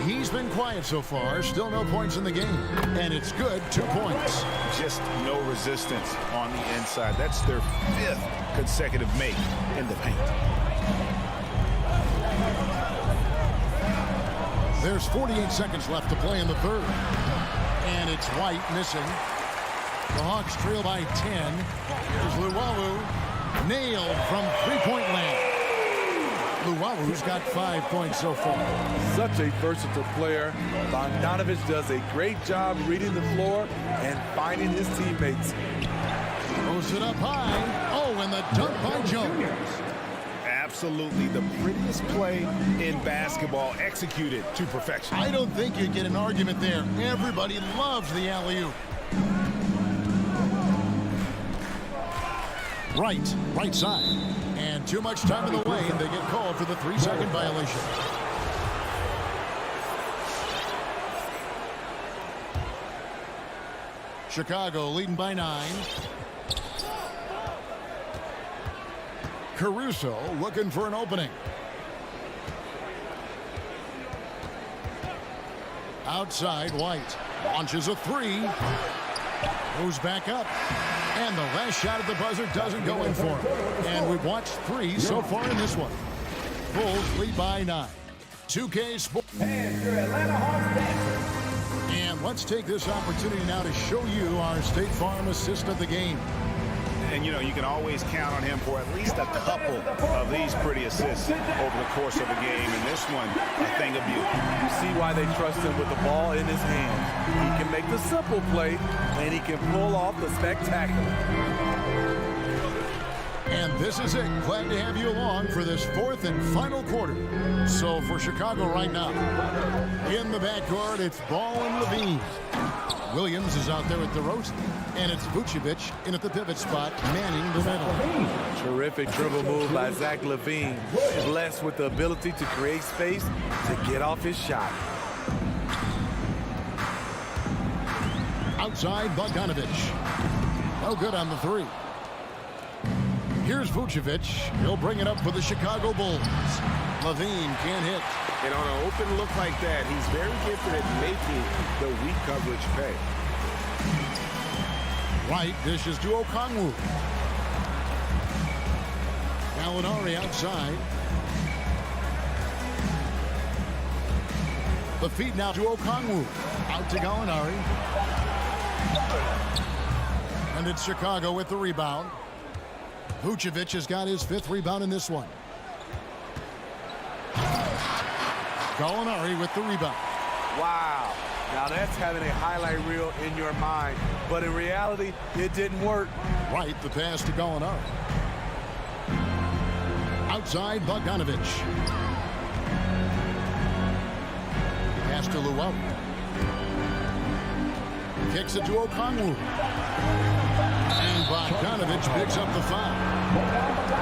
He's been quiet so far. Still no points in the game. And it's good, 2 points. Just no resistance on the inside. That's their 5th consecutive make in the paint. There's 48 seconds left to play in the 3rd. And it's White missing. The Hawks trail by 10. Here's Luwawu. Nailed from three-point land. Luwawu's got 5 points so far. Such a versatile player. Bogdanovich does a great job reading the floor and finding his teammates. Throws it up high. Oh, and the dunk by Jones. Absolutely the prettiest play in basketball, executed to perfection. I don't think you'd get an argument there. Everybody loves the alley-oop. Right side. And too much time in the lane. They get called for the 3-second violation. Chicago leading by 9. Caruso looking for an opening. Outside, White launches a 3. Moves back up. And the last shot at the buzzer doesn't go in for him. And we've watched 3 so far in this one. Bulls lead by 9. 2K Sports. And your Atlanta Hawks dancer. And let's take this opportunity now to show you our State Farm assist of the game. And, you know, you can always count on him for at least a couple of these pretty assists over the course of a game. And this one, a thing of beauty. You see why they trust him with the ball in his hand. He can make the simple play, and he can pull off the spectacular. And this is it. Glad to have you along for this 4th and final quarter. So for Chicago right now, in the backcourt, it's Ball and Levine. Williams is out there at DeRozan. And it's Vucevic in at the pivot spot, manning the middle. Terrific dribble move by Zach Levine. Blessed with the ability to create space to get off his shot. Outside, Bogdanovich. No good on the 3. Here's Vucevic. He'll bring it up for the Chicago Bulls. Levine can't hit. And on an open look like that, he's very gifted at making the weak coverage pay. White dishes to Okongwu. Gallinari outside. The feed now to Okongwu. Out to Gallinari. And it's Chicago with the rebound. Vucevic has got his 5th rebound in this one. Gallinari with the rebound. Wow. Now that's having a highlight reel in your mind. But in reality, it didn't work. Right, the pass to Gallinari. Outside, Bogdanovich. Pass to Llewellyn. Kicks it to Okongwu. And Bogdanovich picks up the foul.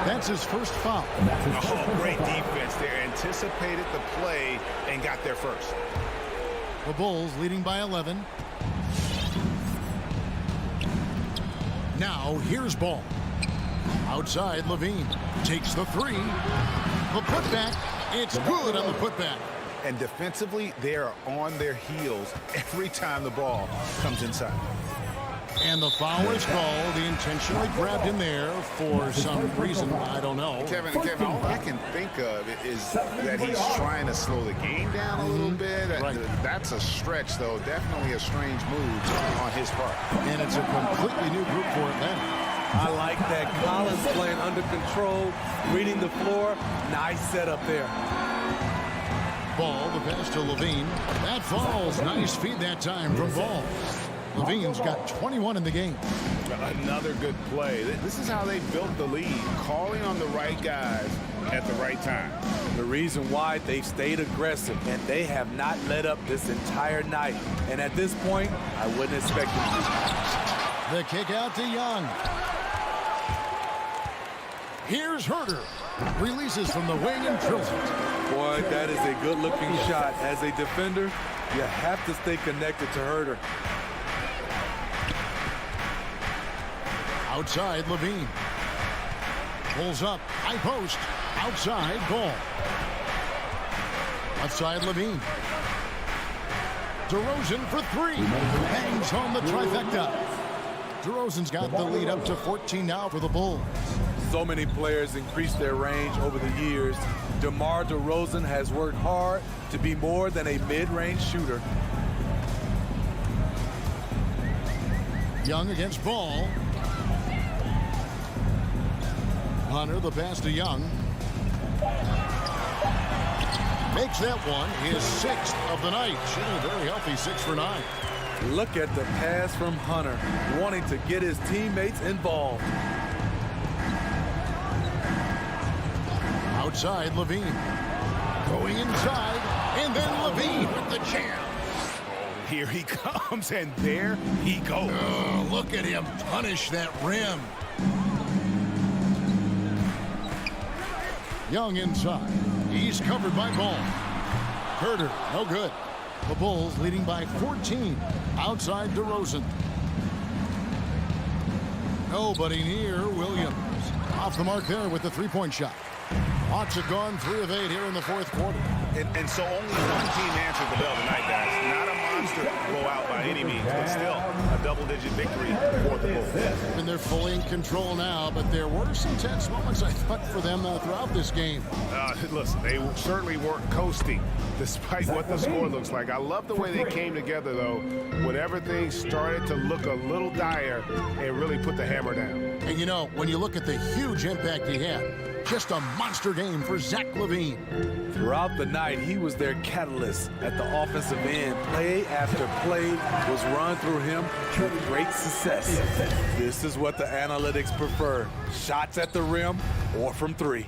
That's his first foul. Oh, great defense there. Anticipated the play and got there first. The Bulls leading by 11. Now here's Ball. Outside, Levine takes the 3. The putback. It's good on the putback. And defensively, they are on their heels every time the ball comes inside. And the foul is called. He intentionally grabbed him there for some reason. I don't know. Kevin, all I can think of is that he's trying to slow the game down a little bit. Right. That's a stretch, though. Definitely a strange move on his part. And it's a completely new group for Atlanta. I like that. Collins playing under control, reading the floor. Nice setup there. Ball, the pass to Levine. That falls. Nice feed that time from Ball. Levine's got 21 in the game. Another good play. This is how they built the lead, calling on the right guys at the right time. The reason why they've stayed aggressive, and they have not let up this entire night. And at this point, I wouldn't expect them to. The kick out to Young. Here's Herter. Releases from the wing and drills it. Boy, that is a good-looking shot. As a defender, you have to stay connected to Herter. Outside, Levine. Pulls up, high post. Outside, Ball. Outside, Levine. DeRozan for three. Hangs home the trifecta. DeRozan's got the lead up to 14 now for the Bulls. So many players increased their range over the years. DeMar DeRozan has worked hard to be more than a mid-range shooter. Young against Ball. Hunter, the pass to Young. Makes that one his sixth of the night. Shooting very healthy, 6 for 9. Look at the pass from Hunter, wanting to get his teammates involved. Outside, Levine. Going inside, and then Levine with the jam. Here he comes, and there he goes. Oh, look at him punish that rim. Young inside. He's covered by Ball. Herter, no good. The Bulls leading by 14. Outside DeRozan. Nobody near Williams. Off the mark there with the three-point shot. Hawks have gone 3 of 8 here in the fourth quarter. And so only one team answered the bell tonight, guys. Not a monster blowout by any means, but still a double-digit victory for the Bulls. And they're fully in control now, but there were some tense moments, I thought, for them throughout this game. Listen, they certainly weren't coasting, despite what the score looks like. I love the way they came together, though, when everything started to look a little dire and really put the hammer down. And, you know, when you look at the huge impact he had, just a monster game for Zach Levine. Throughout the night, he was their catalyst at the offensive end. Play after play was run through him with great success. This is what the analytics prefer. Shots at the rim or from 3.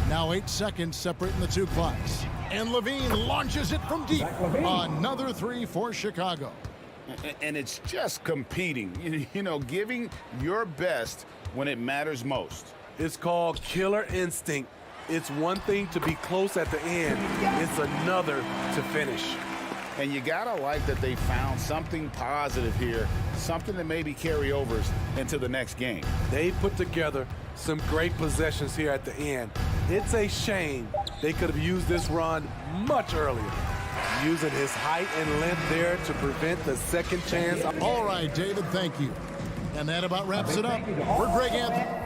Now 8 seconds separating the two clocks. And Levine launches it from deep. Another 3 for Chicago. And it's just competing, you know, giving your best when it matters most. It's called killer instinct. It's one thing to be close at the end. It's another to finish. And you gotta like that they found something positive here, something that maybe carry overs into the next game. They put together some great possessions here at the end. It's a shame they could have used this run much earlier. Using his height and length there to prevent the second chance. All right, David, thank you. And that about wraps it up. We're Greg Anthony.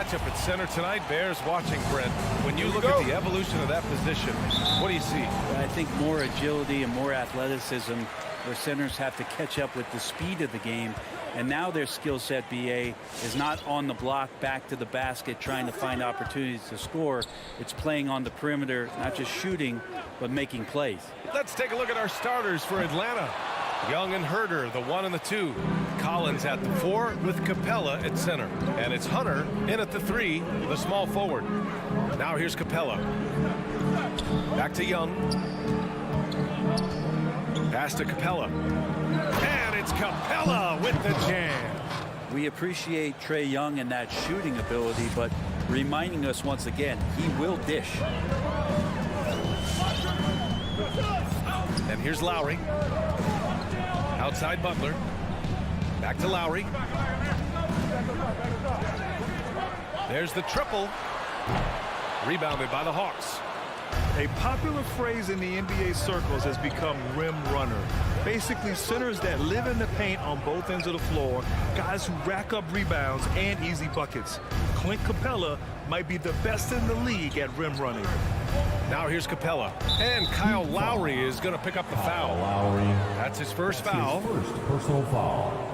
matchup at center tonight bears watching, Brent. When you look at the evolution of that position, what do you see? I think more agility and more athleticism, where centers have to catch up with the speed of the game. And now their skill set, BA, is not on the block back to the basket trying to find opportunities to score. It's playing on the perimeter, not just shooting, but making plays. Let's take a look at our starters for Atlanta. Young and Herder, the 1 and the 2. Collins at the 4 with Capella at center. And it's Hunter in at the 3, the small forward. Now here's Capella. Back to Young. Pass to Capella. And it's Capella with the jam. We appreciate Trae Young and that shooting ability, but reminding us once again, he will dish. And here's Lowry. Outside Butler. Back to Lowry. There's the triple. Rebounded by the Hawks. A popular phrase in the NBA circles has become rim runner. Basically, centers that live in the paint on both ends of the floor, guys who rack up rebounds and easy buckets. Clint Capella might be the best in the league at rim running. Now here's Capella. And Kyle Lowry is going to pick up the foul. Lowry. That's his first foul. His first personal foul.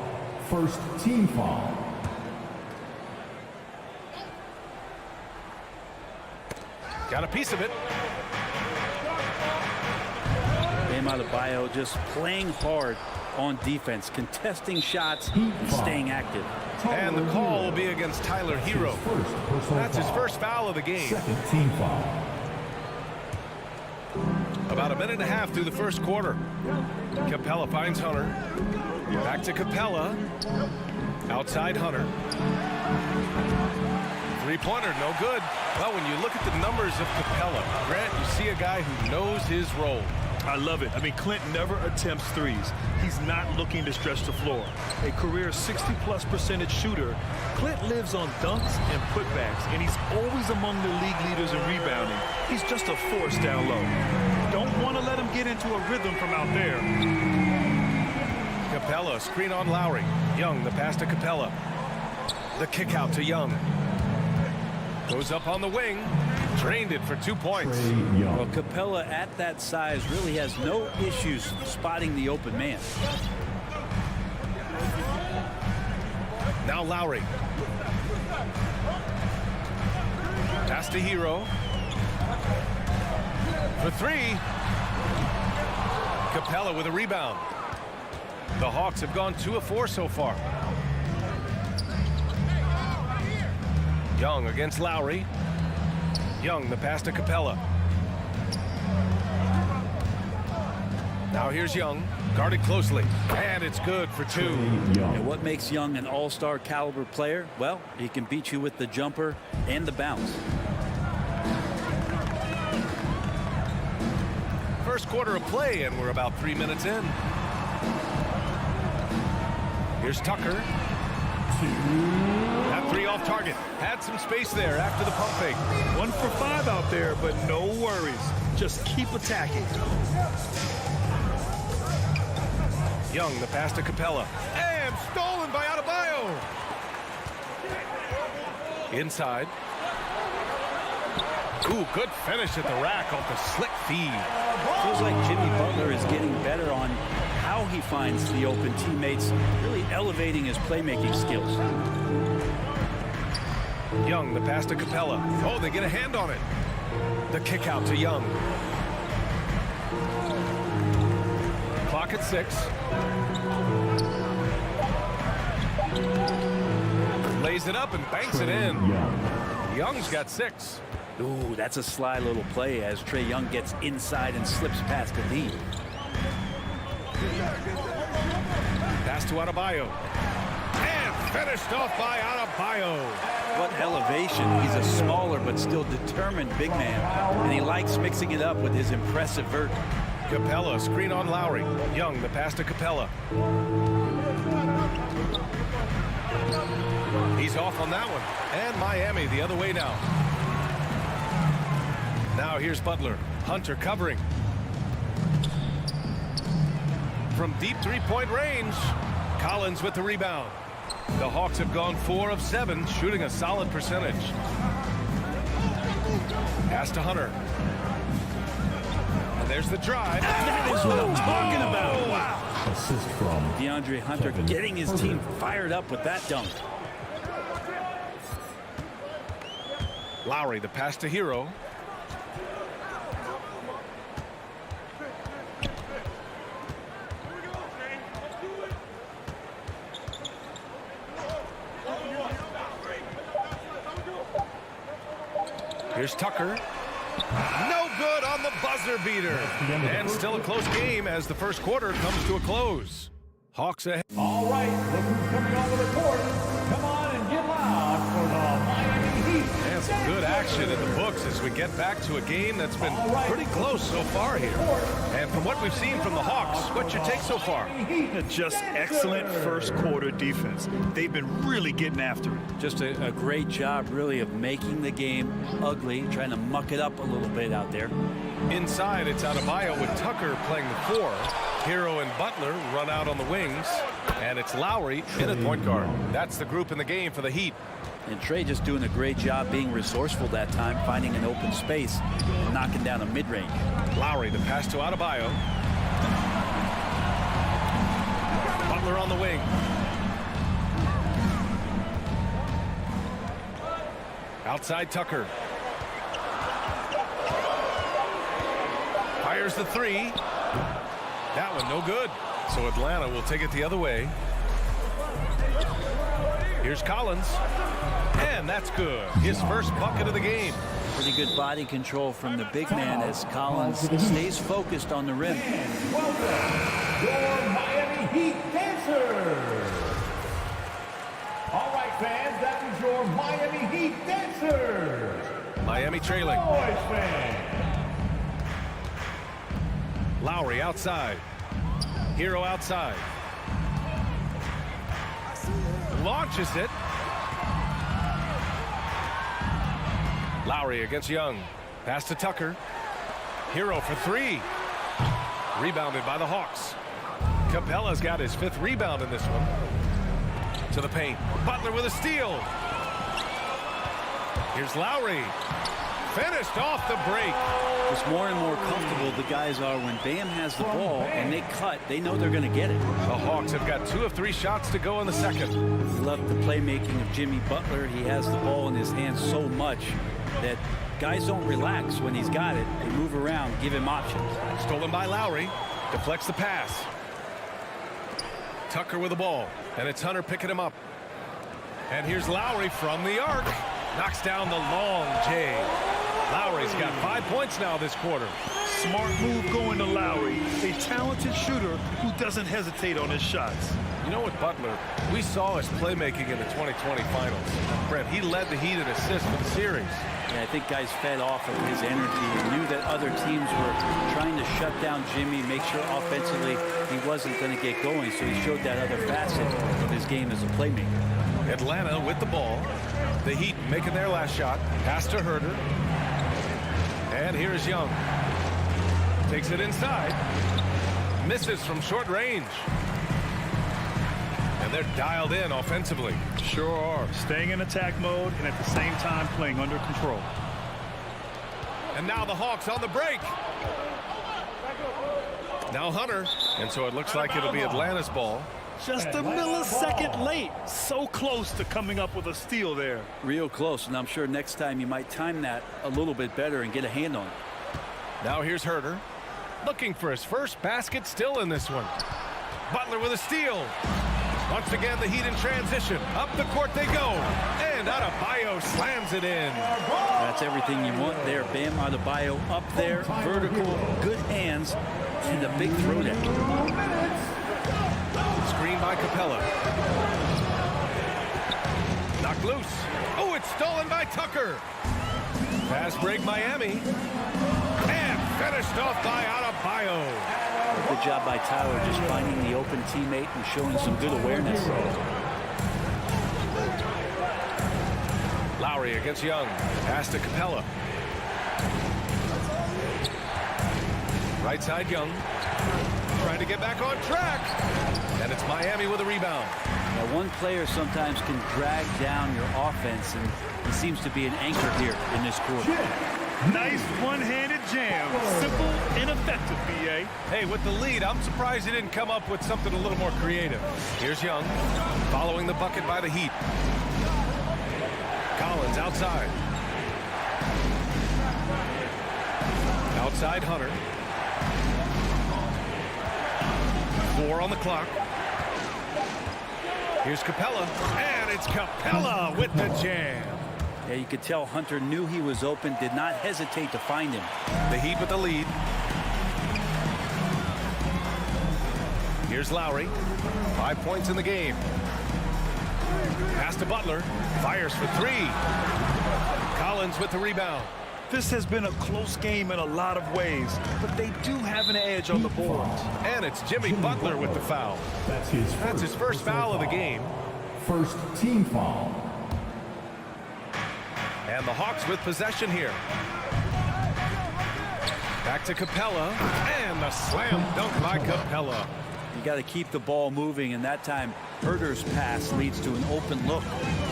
First team foul. Got a piece of it. Bam Adebayo just playing hard on defense, contesting shots and staying active. And the call will be against Tyler Hero. That's his first foul of the game. Second team foul. About a minute and a half through the first quarter. Capella finds Hunter. Back to Capella. Outside Hunter. Three-pointer, no good. Well, when you look at the numbers of Capella, Grant, you see a guy who knows his role. I love it. I mean, Clint never attempts threes. He's not looking to stretch the floor. A career 60+% shooter, Clint lives on dunks and putbacks, and he's always among the league leaders in rebounding. He's just a force down low. Don't want to let him get into a rhythm from out there. Capella, screen on Lowry. Young, the pass to Capella. The kick out to Young. Goes up on the wing. Drained it for 2 points. Well, Capella at that size really has no issues spotting the open man. Now Lowry. Pass to Hero. For 3. Capella with a rebound. The Hawks have gone 2 of 4 so far. Young against Lowry. Young, the pass to Capella. Now here's Young, guarded closely, and it's good for 2. And what makes Young an all-star caliber player? Well, he can beat you with the jumper and the bounce. First quarter of play, and we're about 3 minutes in. Here's Tucker. That 3 off target. Had some space there after the pump fake. 1 for 5 out there, but no worries. Just keep attacking. Young, the pass to Capella. And stolen by Adebayo. Inside. Ooh, good finish at the rack off the slick feed. Feels like Jimmy Butler is getting better on how he finds the open teammates, really elevating his playmaking skills. Young, the pass to Capella. Oh, they get a hand on it. The kick out to Young. Clock at 6. Lays it up and banks it in. Young's got 6. Ooh, that's a sly little play as Trae Young gets inside and slips past the lead. Pass to Adebayo. And finished off by Adebayo. What elevation. He's a smaller but still determined big man. And he likes mixing it up with his impressive vert. Capella, screen on Lowry. Young, the pass to Capella. He's off on that one. And Miami the other way now. Now here's Butler. Hunter covering. From deep three-point range. Collins with the rebound. The Hawks have gone 4 of 7, shooting a solid percentage. Pass to Hunter. And there's the drive. That is what I'm talking about. Wow. Assist from DeAndre Hunter getting his team fired up with that dunk. Lowry, the pass to Hero. Here's Tucker. No good on the buzzer beater. And still a close game as the first quarter comes to a close. Hawks ahead. All right, look who's coming onto the court. Come on and get loud for the Miami Heat. And some good action in the books as we get back to a game that's been pretty close so far here. And from what we've seen from the Hawks, what's your take so far? Just excellent first quarter defense. They've been really getting after it. Just a great job, really, of making the game ugly, trying to muck it up a little bit out there. Inside, it's Adebayo with Tucker playing the 4. Hero and Butler run out on the wings. And it's Lowry in at point guard. That's the group in the game for the Heat. And Trey just doing a great job being resourceful that time, finding an open space, and knocking down a mid-range. Lowry, the pass to Adebayo. Butler on the wing. Outside Tucker. Fires the 3. That one no good. So Atlanta will take it the other way. Here's Collins. And that's good. His first bucket of the game. Pretty good body control from the big man as Collins stays focused on the rim. Welcome, your Miami Heat dancers. All right, fans, that was your Miami Heat dancers. Miami trailing. Boys fans. Lowry outside. Hero outside. Launches it. Lowry against Young. Pass to Tucker. Hero for 3. Rebounded by the Hawks. Capella's got his 5th rebound in this one. To the paint. Butler with a steal. Here's Lowry. Finished off the break. It's more and more comfortable the guys are when Bam has the ball and they cut. They know they're going to get it. The Hawks have got 2 of 3 shots to go in the second. We love the playmaking of Jimmy Butler. He has the ball in his hands so much that guys don't relax when he's got it. They move around, give him options. Stolen by Lowry. Deflects the pass. Tucker with the ball. And it's Hunter picking him up. And here's Lowry from the arc. Knocks down the long J. Lowry's got 5 points now this quarter. Smart move going to Lowry, a talented shooter who doesn't hesitate on his shots. You know what, Butler? We saw his playmaking in the 2020 finals. Brett, he led the Heat in assists for the series. Yeah, I think guys fed off of his energy and knew that other teams were trying to shut down Jimmy, make sure offensively he wasn't going to get going, so he showed that other facet of his game as a playmaker. Atlanta with the ball. The Heat making their last shot. Pass to Herter. And here's Young. Takes it inside. Misses from short range. And they're dialed in offensively. Sure are. Staying in attack mode and at the same time playing under control. And now the Hawks on the break. Now Hunter. And so it looks like it'll be Atlanta's ball. Just a millisecond late. So close to coming up with a steal there. Real close, and I'm sure next time you might time that a little bit better and get a hand on it. Now here's Herter. Looking for his first basket still in this one. Butler with a steal. Once again, the Heat in transition. Up the court they go. And Adebayo slams it in. That's everything you want there. Bam Adebayo up there, vertical, good hands, and a big throwdown. Screen by Capella. Knocked loose. Oh, it's stolen by Tucker. Pass break Miami. And finished off by Adebayo. Good job by Tyler just finding the open teammate and showing some good awareness. Lowry against Young. Pass to Capella. Right side Young. Trying to get back on track. And it's Miami with a rebound. Now, one player sometimes can drag down your offense, and he seems to be an anchor here in this quarter. Nice one-handed jam. Simple and effective, B.A. Hey, with the lead, I'm surprised he didn't come up with something a little more creative. Here's Young, following the bucket by the Heat. Collins outside. Outside Hunter. 4 on the clock. Here's Capella, and it's Capella with the jam. Yeah, you could tell Hunter knew he was open, did not hesitate to find him. The Heat with the lead. Here's Lowry. 5 points in the game. Pass to Butler. Fires for 3. Collins with the rebound. This has been a close game in a lot of ways, but they do have an edge on the boards. And it's Jimmy Butler with the foul. That's his first foul of the game. First team foul. And the Hawks with possession here. Back to Capella, and the slam dunk by Capella. You got to keep the ball moving, and that time Herter's pass leads to an open look.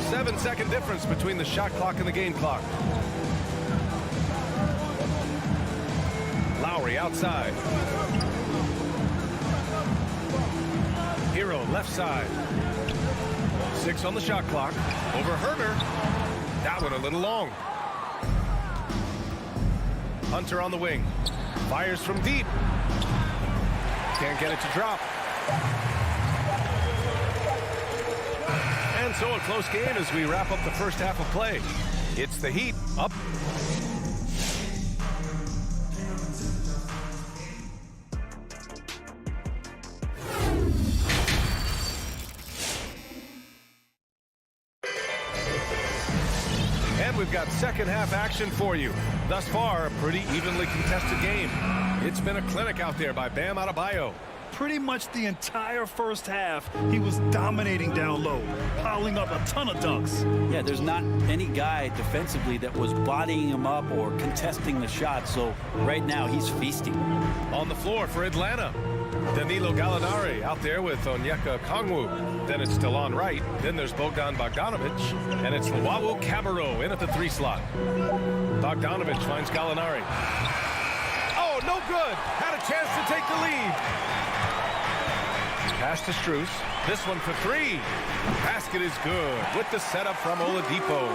7-second difference between the shot clock and the game clock. Lowry outside. Hero left side. 6 on the shot clock. Over Herter. That one a little long. Hunter on the wing. Fires from deep. Can't get it to drop. And so a close game as we wrap up the first half of play. It's the Heat up. We've got second half action for you. Thus far, a pretty evenly contested game. It's been a clinic out there by Bam Adebayo. Pretty much the entire first half, he was dominating down low, piling up a ton of dunks. Yeah, there's not any guy defensively that was bodying him up or contesting the shot, so right now he's feasting. On the floor for Atlanta, Danilo Gallinari out there with Onyeka Okongwu. Then it's Delon Wright. Then there's Bogdan Bogdanovic. And it's Luwawu Cabarrot in at the 3 slot. Bogdanovic finds Gallinari. Oh, no good. Had a chance to take the lead. Pass to Strus. This one for 3. Basket is good with the setup from Oladipo.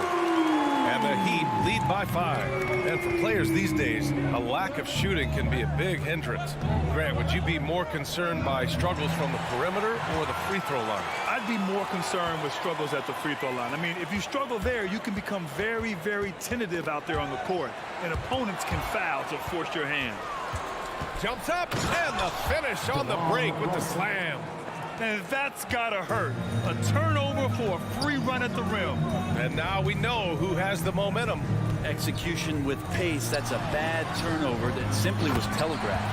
And the Heat lead by 5. And for players these days, a lack of shooting can be a big hindrance. Grant, would you be more concerned by struggles from the perimeter or the free throw line? I'd be more concerned with struggles at the free throw line. I mean, if you struggle there, you can become very, very tentative out there on the court. And opponents can foul to force your hand. Jumps up, and the finish on the break with the slam. And that's gotta hurt. A turnover for a free run at the rim. And now we know who has the momentum. Execution with pace, that's a bad turnover that simply was telegraphed.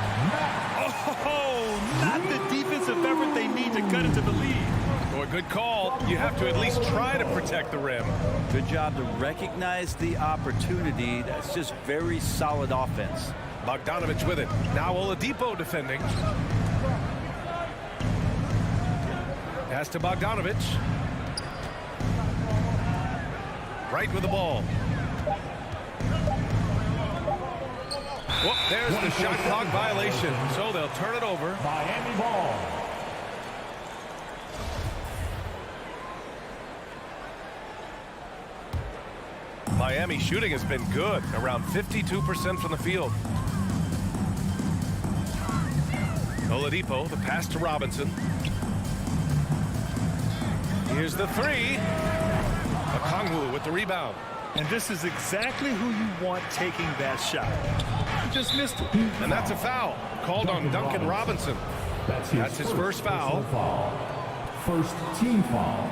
Oh, not the defensive effort they need to cut into the lead. Boy, good call. You have to at least try to protect the rim. Good job to recognize the opportunity. That's just very solid offense. Bogdanovic with it. Now Oladipo defending. Pass to Bogdanovic. Right with the ball. Whoop, there's the shot clock violation. So they'll turn it over. Miami ball. Miami shooting has been good, around 52% from the field. Oladipo, the pass to Robinson. Here's the 3. Okongwu with the rebound. And this is exactly who you want taking that shot. He just missed it. And that's a foul called on Duncan Robinson. That's his first foul. First team foul.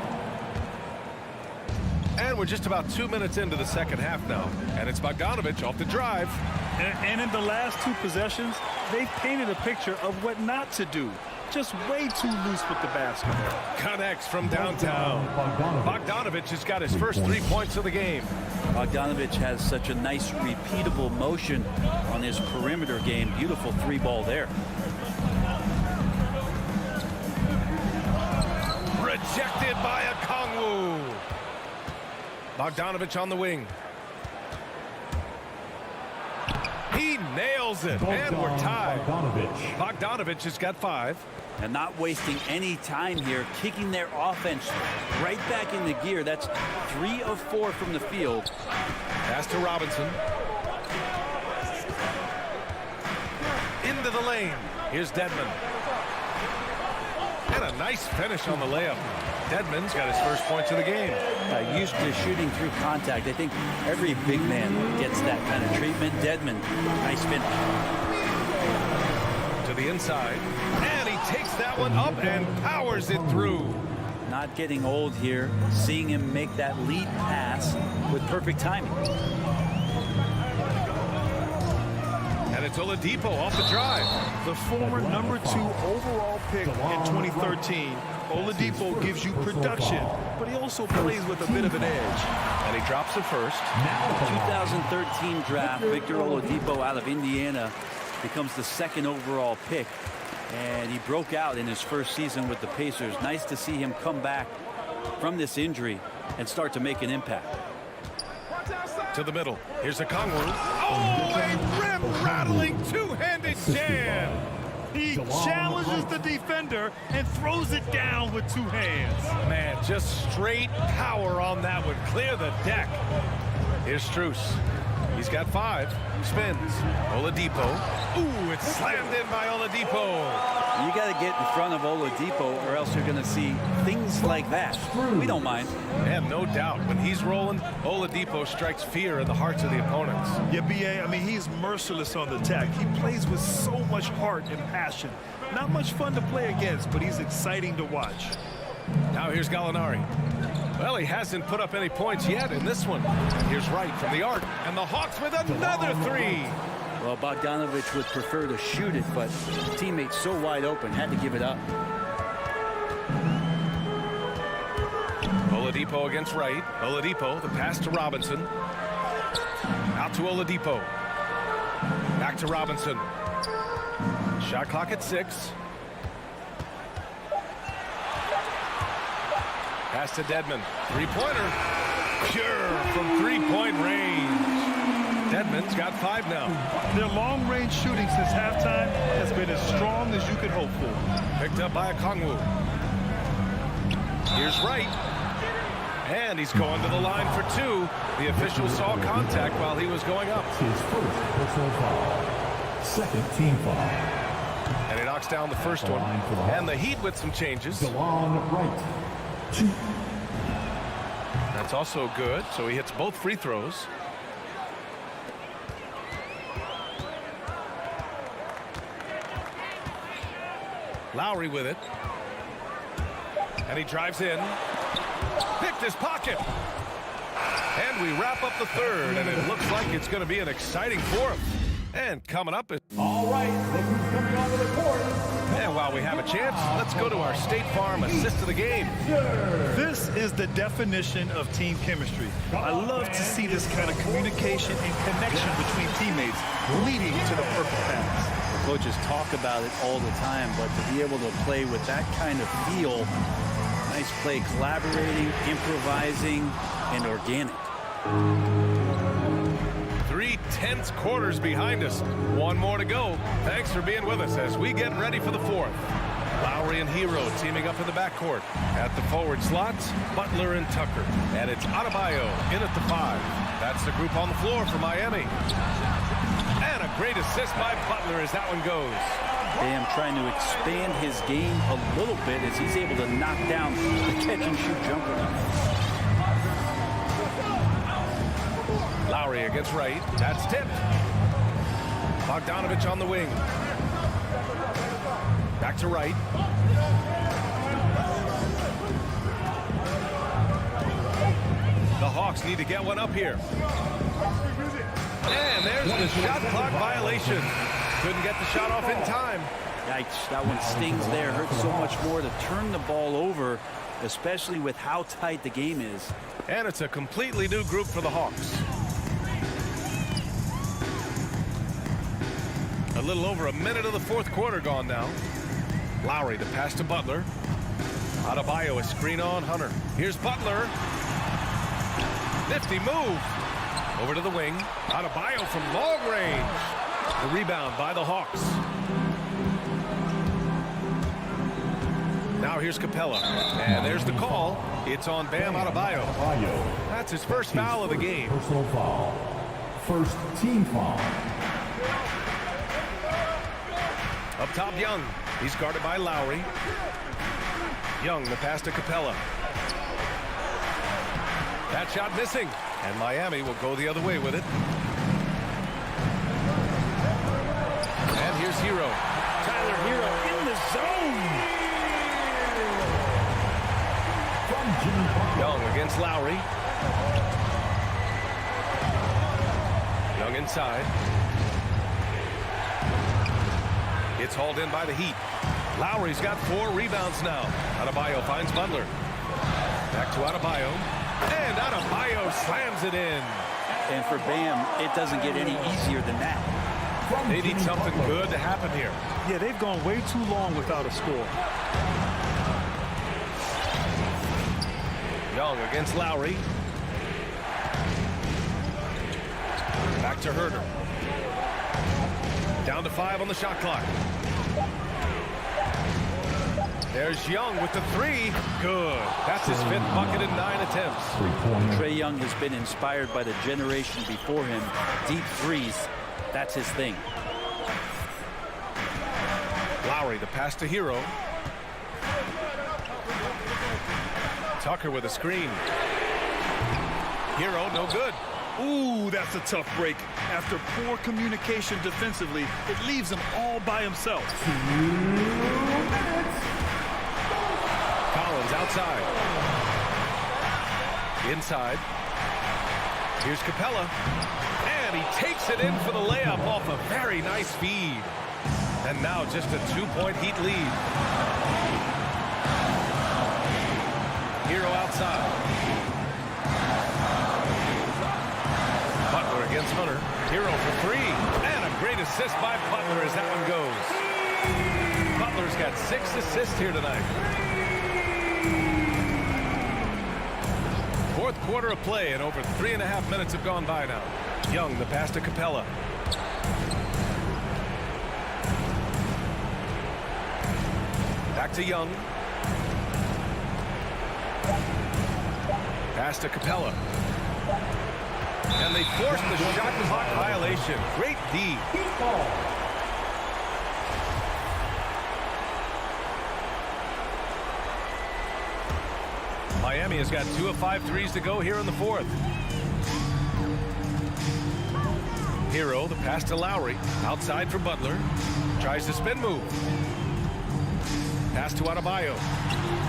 And we're just about 2 minutes into the second half now. And it's Bogdanovic off the drive. And in the last 2 possessions, they've painted a picture of what not to do. Just way too loose with the basketball. Connects from downtown. Bogdanovic has got his first 3 points of the game. Bogdanovic has such a nice repeatable motion on his perimeter game. Beautiful 3-ball there. Rejected Bogdanovich on the wing. He nails it, and we're tied. Bogdanovich has got 5. And not wasting any time here, kicking their offense right back into gear. That's 3 of 4 from the field. Pass to Robinson. Into the lane. Here's Dedmon. And a nice finish on the layup. Dedmon's got his first points of the game. Used to shooting through contact. I think every big man gets that kind of treatment. Dedmon, nice finish. To the inside. And he takes that one up and powers it through. Not getting old here. Seeing him make that lead pass with perfect timing. And it's Oladipo off the drive. The former number 2 overall pick in 2013. Oladipo gives you production, but he also plays with a bit of an edge. And he drops it first. 2013 draft, Victor Oladipo out of Indiana becomes the 2nd overall pick. And he broke out in his first season with the Pacers. Nice to see him come back from this injury and start to make an impact. To the middle. Here's a Kongwu. Oh, a rim-rattling two-handed jam. He challenges the defender and throws it down with 2 hands. Man, just straight power on that one. Clear the deck. Here's Strus. He's got 5. Spins. Oladipo. Ooh, it's slammed in by Oladipo. You got to get in front of Oladipo or else you're going to see things like that. We don't mind. And no doubt, when he's rolling, Oladipo strikes fear in the hearts of the opponents. Yeah, B.A., I mean, he's merciless on the attack. He plays with so much heart and passion. Not much fun to play against, but he's exciting to watch. Now here's Gallinari. Well, he hasn't put up any points yet in this one. And here's Wright from the arc. And the Hawks with another 3. Well, Bogdanovich would prefer to shoot it, but teammates so wide open, had to give it up. Oladipo against Wright. Oladipo, the pass to Robinson. Out to Oladipo. Back to Robinson. Shot clock at 6. Pass to Dedmon. 3-pointer. Pure from 3-point range. Dedmon's got 5 now. Their long-range shooting since halftime has been as strong as you could hope for. Picked up by a Kongwu. Here's Wright. And he's going to the line for 2. The official saw contact while he was going up. His first personal foul. 2nd team foul. And he knocks down the first one. And the Heat with some changes. DeLon Wright. 2. That's also good. So he hits both free throws. Lowry with it. And he drives in. Picked his pocket. And we wrap up the 3rd, and it looks like it's going to be an exciting 4th. And coming up is... All right, look who's coming onto the court. And while we have a chance, let's go to our State Farm assist of the game. This is the definition of team chemistry. I love to see this kind of communication and connection between teammates leading to the perfect pass. Coaches talk about it all the time, but to be able to play with that kind of feel, nice play, collaborating, improvising, and organic. 3 tense quarters behind us. 1 more to go. Thanks for being with us as we get ready for the 4th. Lowry and Hero teaming up in the backcourt. At the forward slots, Butler and Tucker. And it's Adebayo in at the 5. That's the group on the floor for Miami. And a great assist by Butler as that one goes. Bam trying to expand his game a little bit as he's able to knock down the catch-and-shoot jumper. Lowry against Wright. That's tipped. Bogdanovich on the wing. Back to Wright. The Hawks need to get one up here. And there's the shot clock violation. Couldn't get the shot off in time. Yikes, that one stings there. Hurts so much more to turn the ball over, especially with how tight the game is. And it's a completely new group for the Hawks. A little over a minute of the 4th quarter gone now. Lowry, the pass to Butler. Adebayo, a screen on Hunter. Here's Butler. Nifty move. Over to the wing. Adebayo from long range. The rebound by the Hawks. Now here's Capella. And there's the call. It's on Bam Adebayo. That's his first foul of the game. Personal foul. First team foul. Up top, Young. He's guarded by Lowry. Young, the pass to Capella. That shot missing. And Miami will go the other way with it. And here's Hero. Tyler Hero in the zone. Young against Lowry. Young inside. It's hauled in by the Heat. Lowry's got 4 rebounds now. Adebayo finds Butler. Back to Adebayo. And Adebayo slams it in. And for Bam, it doesn't get any easier than that. They need something good to happen here. Yeah, they've gone way too long without a score. Young against Lowry. Back to Herter. Down to 5 on the shot clock. There's Young with the 3. Good. That's his 5th bucket in 9 attempts. Trae Young has been inspired by the generation before him. Deep threes, that's his thing. Lowry, the pass to Hero. Tucker with a screen. Hero, no good. Ooh, that's a tough break. After poor communication defensively, it leaves him all by himself. Collins outside. Inside. Here's Capella. And he takes it in for the layup off a very nice feed. And now just a 2-point Heat lead. Hero outside. Butler against Hunter. Hero for 3. And a great assist by Butler as that one goes. Butler's got 6 assists here tonight. 4th quarter of play, and over 3.5 minutes have gone by now. Young, the pass to Capella. Back to Young. Pass to Capella. And they forced the shot clock violation. Great D. Miami has got 2 of 5 threes to go here in the 4th. Hero, the pass to Lowry. Outside for Butler. Tries the spin move. Pass to Adebayo.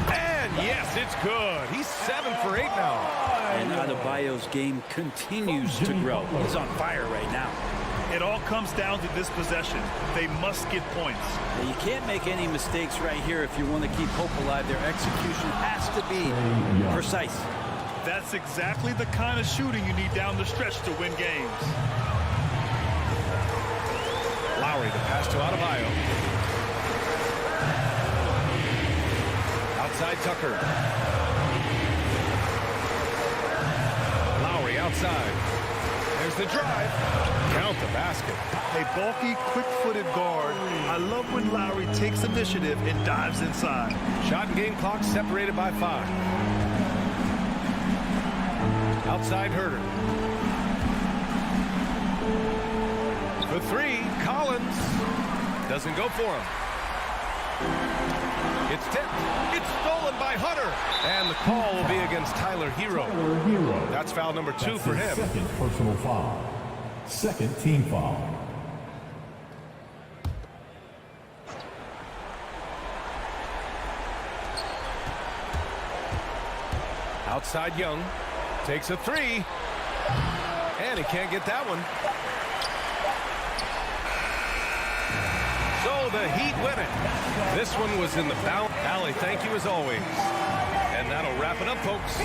And yes, it's good. He's 7 for 8 now. And Adebayo's game continues to grow. He's on fire right now. It all comes down to this possession. They must get points. Now, you can't make any mistakes right here if you want to keep hope alive. Their execution has to be precise. That's exactly the kind of shooting you need down the stretch to win games. Lowry, the pass to Adebayo. Outside Tucker. Lowry outside. There's the drive. Count the basket. A bulky, quick-footed guard. I love when Lowry takes initiative and dives inside. Shot and game clock separated by 5. Outside Herter. For 3, Collins. Doesn't go for him. It's tipped. It's stolen by Hunter. And the call will be against Tyler Hero. That's foul number 2 for him. 2nd personal foul. 2nd team foul. Outside Young. Takes a 3. And he can't get that one. So the Heat win it. This one was in the bounce. Allie, thank you as always. And that'll wrap it up, folks.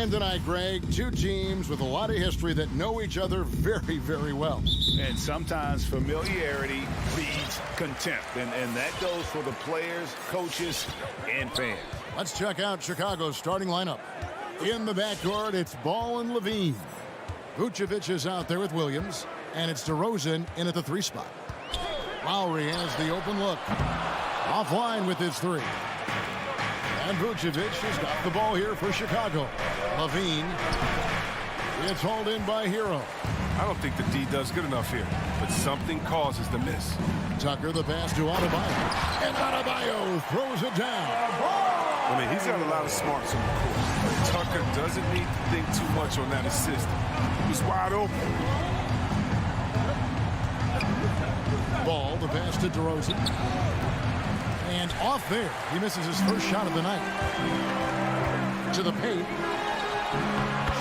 And tonight, Greg, two teams with a lot of history that know each other very, very well. And sometimes familiarity breeds contempt. And that goes for the players, coaches, and fans. Let's check out Chicago's starting lineup. In the backcourt, it's Ball and Levine. Vucevic is out there with Williams. And it's DeRozan in at the 3 spot. Lowry has the open look. Offline with his 3. And Vucevic has got the ball here for Chicago. Levine. It's hauled in by Hero. I don't think the D does good enough here, but something causes the miss. Tucker the pass to Adebayo. And Adebayo throws it down. I mean, he's got a lot of smarts on the court. But Tucker doesn't need to think too much on that assist. He was wide open. Ball, the pass to DeRozan. And off there, he misses his first shot of the night. To the paint.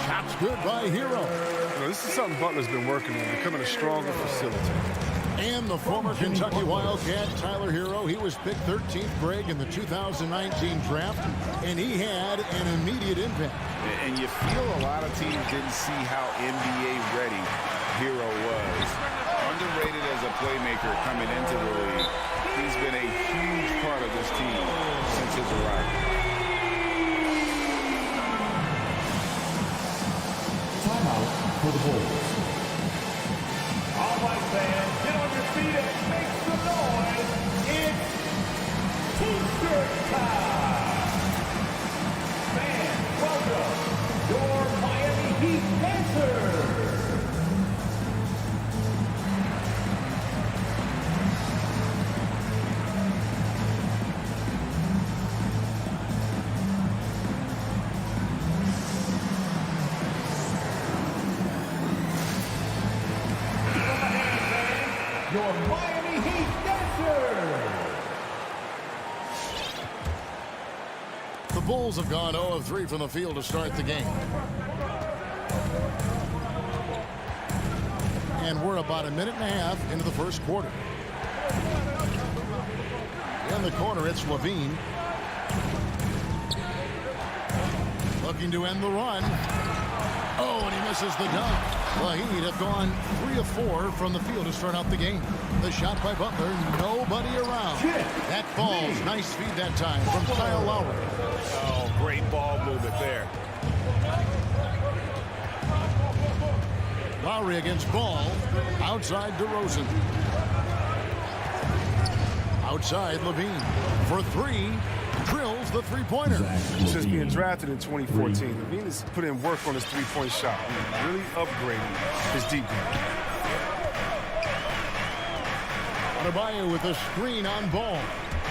Shot's good by Hero. You know, this is something Butler's been working on, becoming a stronger facilitator. And the former Kentucky Wildcat, Tyler Hero, he was picked 13th, Greg, in the 2019 draft, and he had an immediate impact. And you feel a lot of teams didn't see how NBA ready Hero was. Underrated as a playmaker coming into the league. He's been a huge part of this team since his arrival. Timeout for the Bulls. All right, fans, get on your feet and make some noise. It's T-shirt time. Fans, welcome your Miami Heat dancers. Your Miami Heat dancers. The Bulls have gone 0 of 3 from the field to start the game. And we're about a minute and a half into the first quarter. In the corner, it's Levine. Looking to end the run. Oh, and he misses the dunk. The Heat have gone 3 of 4 from the field to start out the game. The shot by Butler, nobody around. That falls. Nice feed that time from Kyle Lowry. Oh, great ball movement there. Lowry against Ball. Outside DeRozan. Outside Levine. For 3. Drills the 3-pointer. Since being drafted in 2014, Levine has put in work on his 3-point shot. Really upgrading his deep game. Adebayo with a screen on Ball.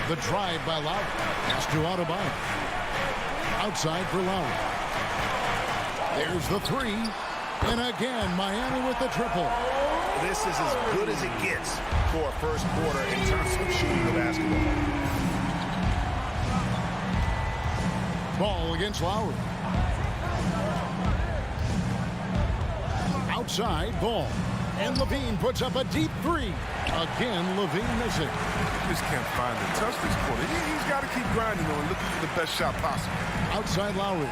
The drive by Lowry. Pass to Adebayo. Outside for Lowry. There's the 3. And again, Miami with the triple. This is as good as it gets for a first quarter in terms of shooting the basketball. Ball against Lowry. Outside, Ball. And Levine puts up a deep 3. Again, Levine missing. Just can't find the touch this quarter. He's got to keep grinding on and looking for the best shot possible. Outside Lowry.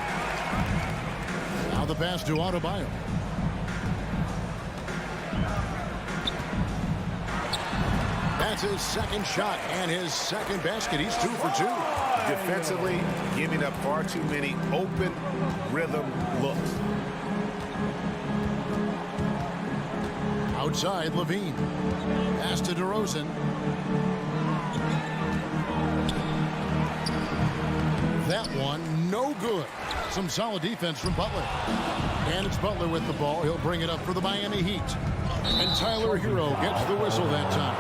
Now the pass to Adebayo. That's his second shot and his second basket. He's 2 for 2. Defensively, giving up far too many open rhythm looks. Outside, Levine. Pass to DeRozan. That one, no good. Some solid defense from Butler. And it's Butler with the ball. He'll bring it up for the Miami Heat. And Tyler Hero gets the whistle that time.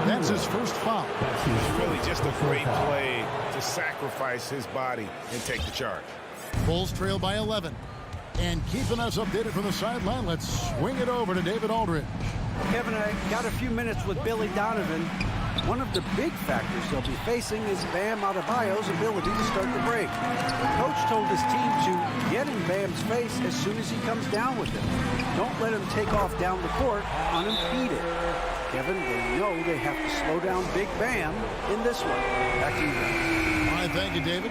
That's his first foul. It's really just a great play to sacrifice his body and take the charge. Bulls trail by 11. And keeping us updated from the sideline, let's swing it over to David Aldridge. Kevin, I got a few minutes with Billy Donovan. One of the big factors they'll be facing is Bam Adebayo's ability to start the break. The coach told his team to get in Bam's face as soon as he comes down with it. Don't let him take off down the court unimpeded. Kevin, they know they have to slow down Big Bam in this one. Back to you, guys. All right, thank you, David.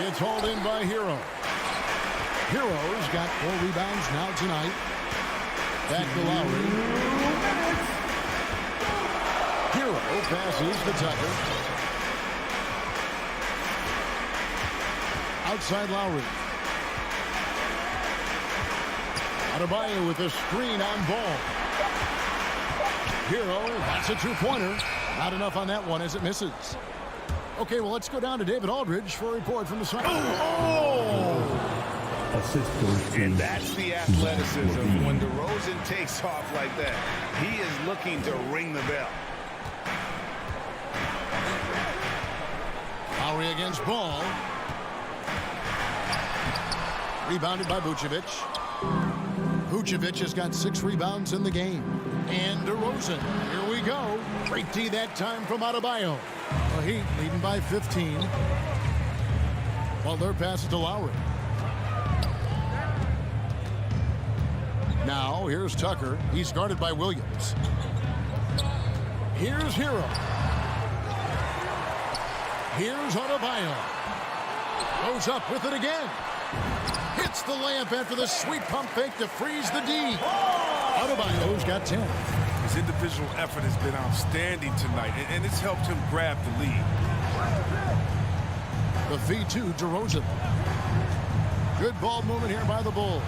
It's hauled in by Hero. Hero's got 4 rebounds now tonight. Back to Lowry. Hero passes to Tucker. Outside Lowry. Adebayo with a screen on ball. Hero, that's a 2-pointer. Not enough on that one as it misses. Okay, well, let's go down to David Aldridge for a report from the side. And that's the athleticism. When DeRozan takes off like that, he is looking to ring the bell. Lowry against Ball. Rebounded by Vucevic. Vucevic has got 6 rebounds in the game. And DeRozan, here we go. Great D that time from Adebayo. The Heat leading by 15. Butler passes to Lowry. Now, here's Tucker. He's guarded by Williams. Here's Hero. Here's Adebayo. Goes up with it again. Hits the layup after the sweet pump fake to freeze the D. Adebayo's got 10. His individual effort has been outstanding tonight, and it's helped him grab the lead. The feed to DeRozan. Good ball movement here by the Bulls.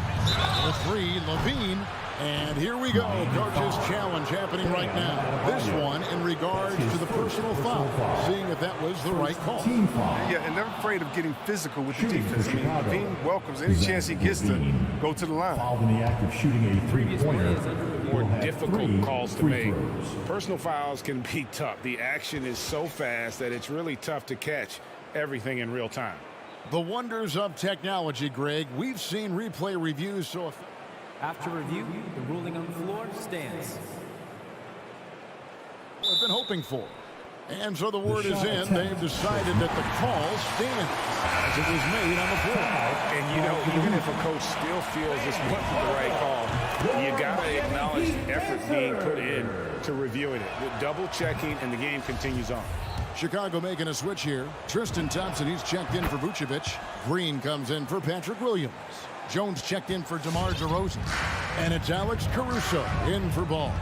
The 3, Levine. And here we go. Coach's challenge happening right now. This one in regards to the personal foul. Seeing if that was the right call. Yeah, and they're afraid of getting physical with the defense. I mean, Levine welcomes any chance he gets to go to the line. Fouled in the act of shooting a 3-pointer. More difficult calls to make. Personal fouls can be tough. The action is so fast that it's really tough to catch everything in real time. The wonders of technology, Greg. We've seen replay reviews so after review, the ruling on the floor stands. We've been hoping for. And so the word is in. They've decided that the call stands as it was made on the floor. And, you know, even if a coach still feels this wasn't the right call, you got to acknowledge the effort being put in to reviewing it. With double checking, and the game continues on. Chicago making a switch here. Tristan Thompson, he's checked in for Vucevic. Green comes in for Patrick Williams. Jones checked in for DeMar DeRozan. And it's Alex Caruso in for Ball.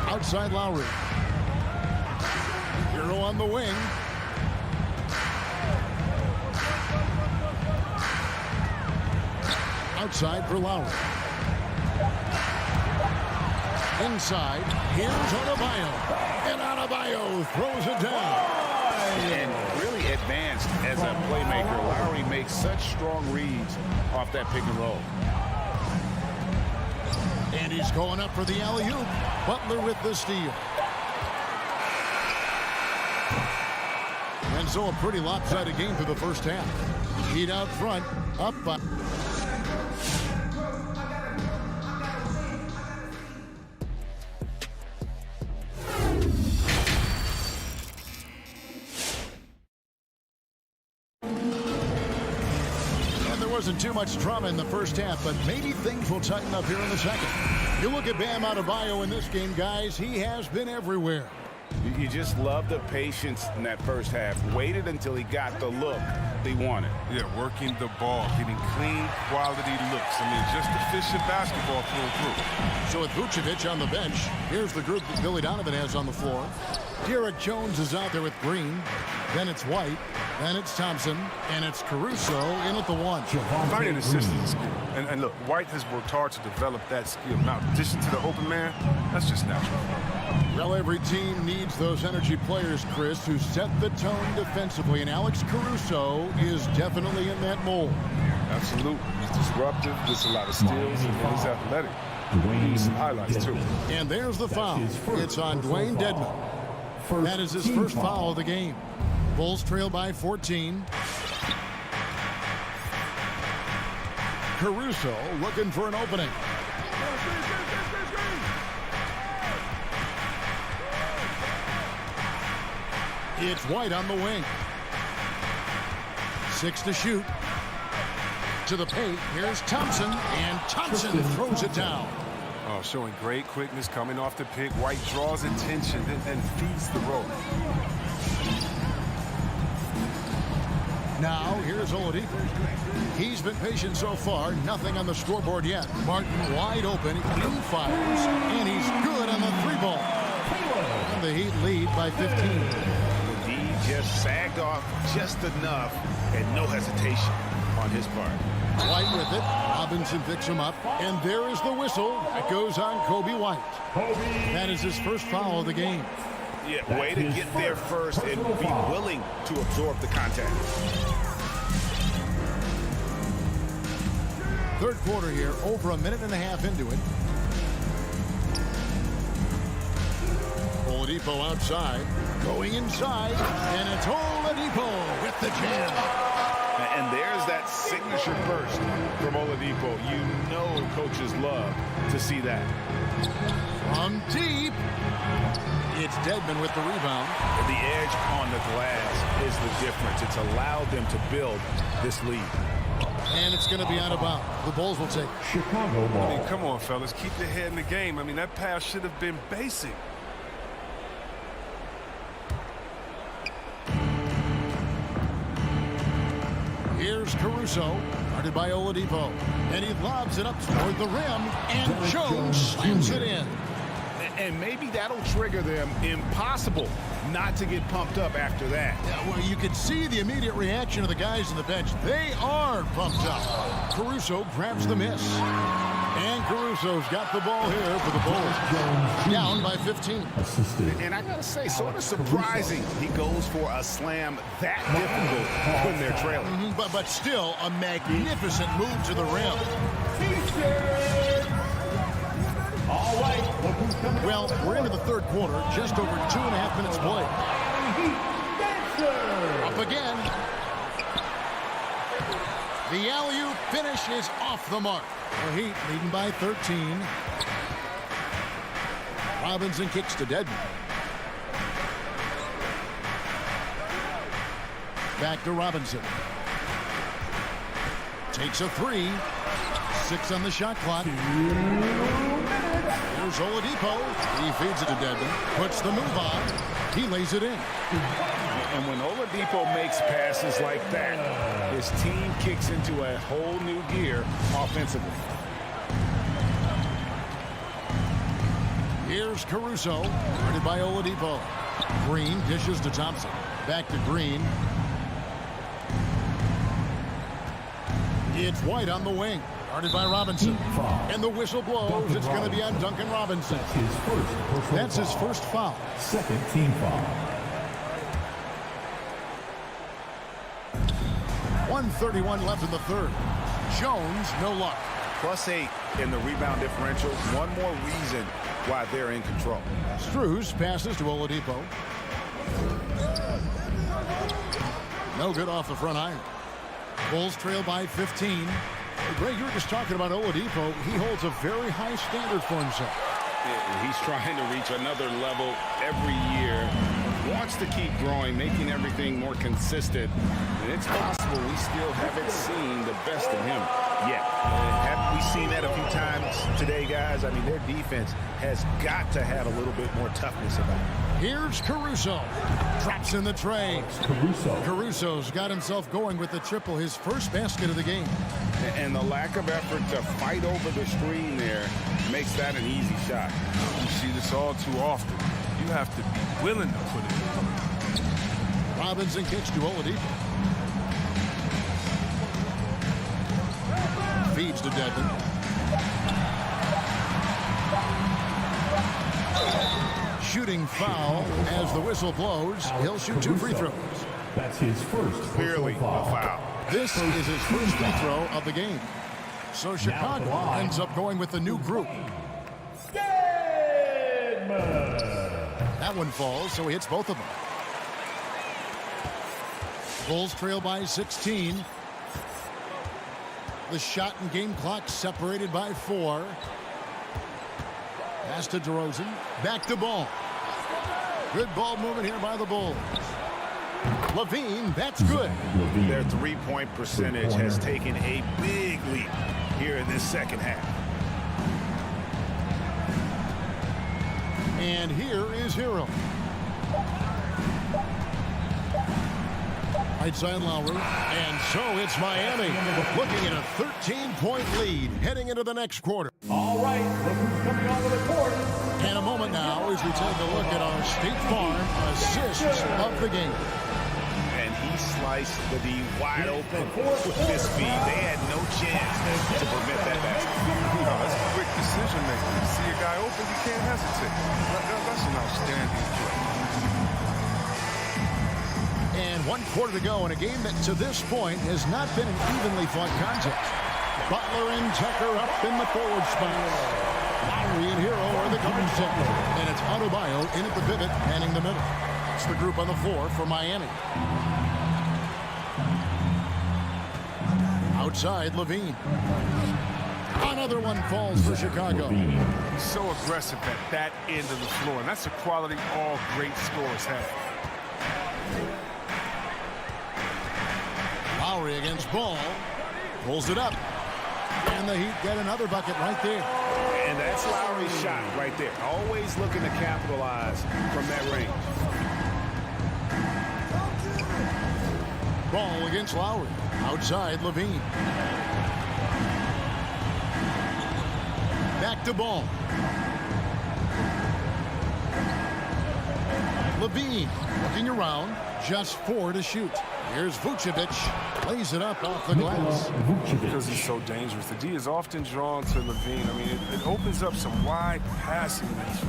Outside Lowry. Hero on the wing. Outside for Lowry. Inside, here's Adebayo. And Adebayo throws it down. And really advanced as a playmaker. Lowry makes such strong reads off that pick and roll. And he's going up for the alley-oop. Butler with the steal. And so a pretty lopsided game for the first half. Heat out front, up by... Wasn't too much drama in the first half, but maybe things will tighten up here in the second. You look at Bam Adebayo in this game, guys. He has been everywhere. You just love the patience in that first half. Waited until he got the look he wanted. Yeah, working the ball, getting clean, quality looks. I mean, just efficient basketball through and through. So with Vucevic on the bench, here's the group that Billy Donovan has on the floor. Derek Jones is out there with Green. Then it's White. Then it's Thompson. And it's Caruso in at the 1. Finding assistance is skill. And look, White has worked hard to develop that skill. Now, in addition to the open man, that's just natural. Well, every team needs those energy players, Chris, who set the tone defensively. And Alex Caruso is definitely in that mold. Absolutely. He's disruptive, gets a lot of steals, and he's athletic. He's some highlights, too. And there's the foul. It's on Dwayne Dedmon. That is his first foul of the game. Bulls trail by 14. Caruso looking for an opening. It's White on the wing. 6 to shoot. To the paint. Here's Thompson. And Thompson throws it down. Oh, showing great quickness coming off the pick. White draws attention, then feeds the roll. Now, here's Oladipo. He's been patient so far. Nothing on the scoreboard yet. Martin wide open. He fires. And he's good on the three ball. And the Heat lead by 15. The D just sagged off just enough and no hesitation on his part. White with it. Robinson picks him up. And there is the whistle. It goes on Kobe White. That is his first foul of the game. Yeah, way to get there first and be willing to absorb the contact. Third quarter here, over a minute and a half into it. Oladipo outside, going inside, and it's Oladipo with the jam. And there's that signature burst from Oladipo. You know coaches love to see that. From deep, it's Dedmon with the rebound. The edge on the glass is the difference. It's allowed them to build this lead. And it's going to be out of bounds. The Bulls will take Chicago ball. I mean, come on, fellas. Keep your head in the game. I mean, that pass should have been basic. Here's Caruso, guarded by Oladipo. And he lobs it up toward the rim, and Jones slams it in. And maybe that'll trigger them. Impossible not to get pumped up after that. Yeah, well, you can see the immediate reaction of the guys on the bench. They are pumped up. Caruso grabs the miss. And Caruso's got the ball here for the Bulls. Down by 15. And I got to say, sort of surprising he goes for a slam that difficult when they're trailing. But still a magnificent move to the rim. All right. Well, we're into the third quarter, just over 2.5 minutes played. Up again. The alley-oop finish is off the mark. The Heat leading by 13. Robinson kicks to Dedmon. Back to Robinson. Takes a three. 6 on the shot clock. Here's Oladipo. He feeds it to Dedmon. Puts the move on. He lays it in. And when Oladipo makes passes like that, his team kicks into a whole new gear offensively. Here's Caruso, guarded by Oladipo. Green dishes to Thompson. Back to Green. It's White on the wing, guarded by Robinson. And the whistle blows. It's going to be on Duncan Robinson. That's his first foul. Second team foul. 1:31 left in the third. Jones, no luck. +8 in the rebound differential. One more reason why they're in control. Strus passes to Oladipo. No good off the front iron. Bulls trail by 15. Greg, you were just talking about Oladipo. He holds a very high standard for himself. Yeah, he's trying to reach another level every year. Wants to keep growing, making everything more consistent. And it's possible we still haven't seen the best of him yet. Haven't we seen that a few times today, guys? I mean, their defense has got to have a little bit more toughness about it. Here's Caruso. Drops in the tray. Caruso's got himself going with the triple, his first basket of the game. And the lack of effort to fight over the screen there makes that an easy shot. You see this all too often. You have to be willing to put it in. Robinson kicks to Oladipo. Feeds to Dedmon. Shooting foul as the whistle blows. He'll shoot 2 free throws. That's his first Clearly a foul. This is his first free throw of the game. So Chicago ends up going with the new group. That one falls, so he hits both of them. Bulls trail by 16. The shot and game clock separated by 4. Pass to DeRozan. Back to Ball. Good ball movement here by the Bulls. Levine, that's good. Their three-point percentage has taken a big leap here in this second half. And here is Hero. Right side Lowry. And so it's Miami looking at a 13-point lead heading into the next quarter. All right, look who's coming onto the court. And a moment now as we take a look at our State Farm assists of the game. And he sliced the D wide open with this speed. They had no chance to prevent that basket. That's a quick decision making. You see a guy open, you can't hesitate. That's an outstanding play. And 1 quarter to go in a game that to this point has not been an evenly fought contest. Butler and Tucker up in the forward spot. Lowry and Hero are the guard set. And it's Adebayo in at the pivot, manning the middle. It's the group on the floor for Miami. Outside, Levine. Another one falls for Chicago. So aggressive at that end of the floor. And that's a quality all great scorers have. Lowry against Ball. Pulls it up. And the Heat get another bucket right there. And that's Lowry's shot right there. Always looking to capitalize from that range. Ball against Lowry. Outside, Levine. Back to Ball. Levine looking around. Just 4 to shoot. Here's Vucevic. Lays it up off the glass. Because he's so dangerous. The D is often drawn to Levine. I mean, it opens up some wide passing lanes.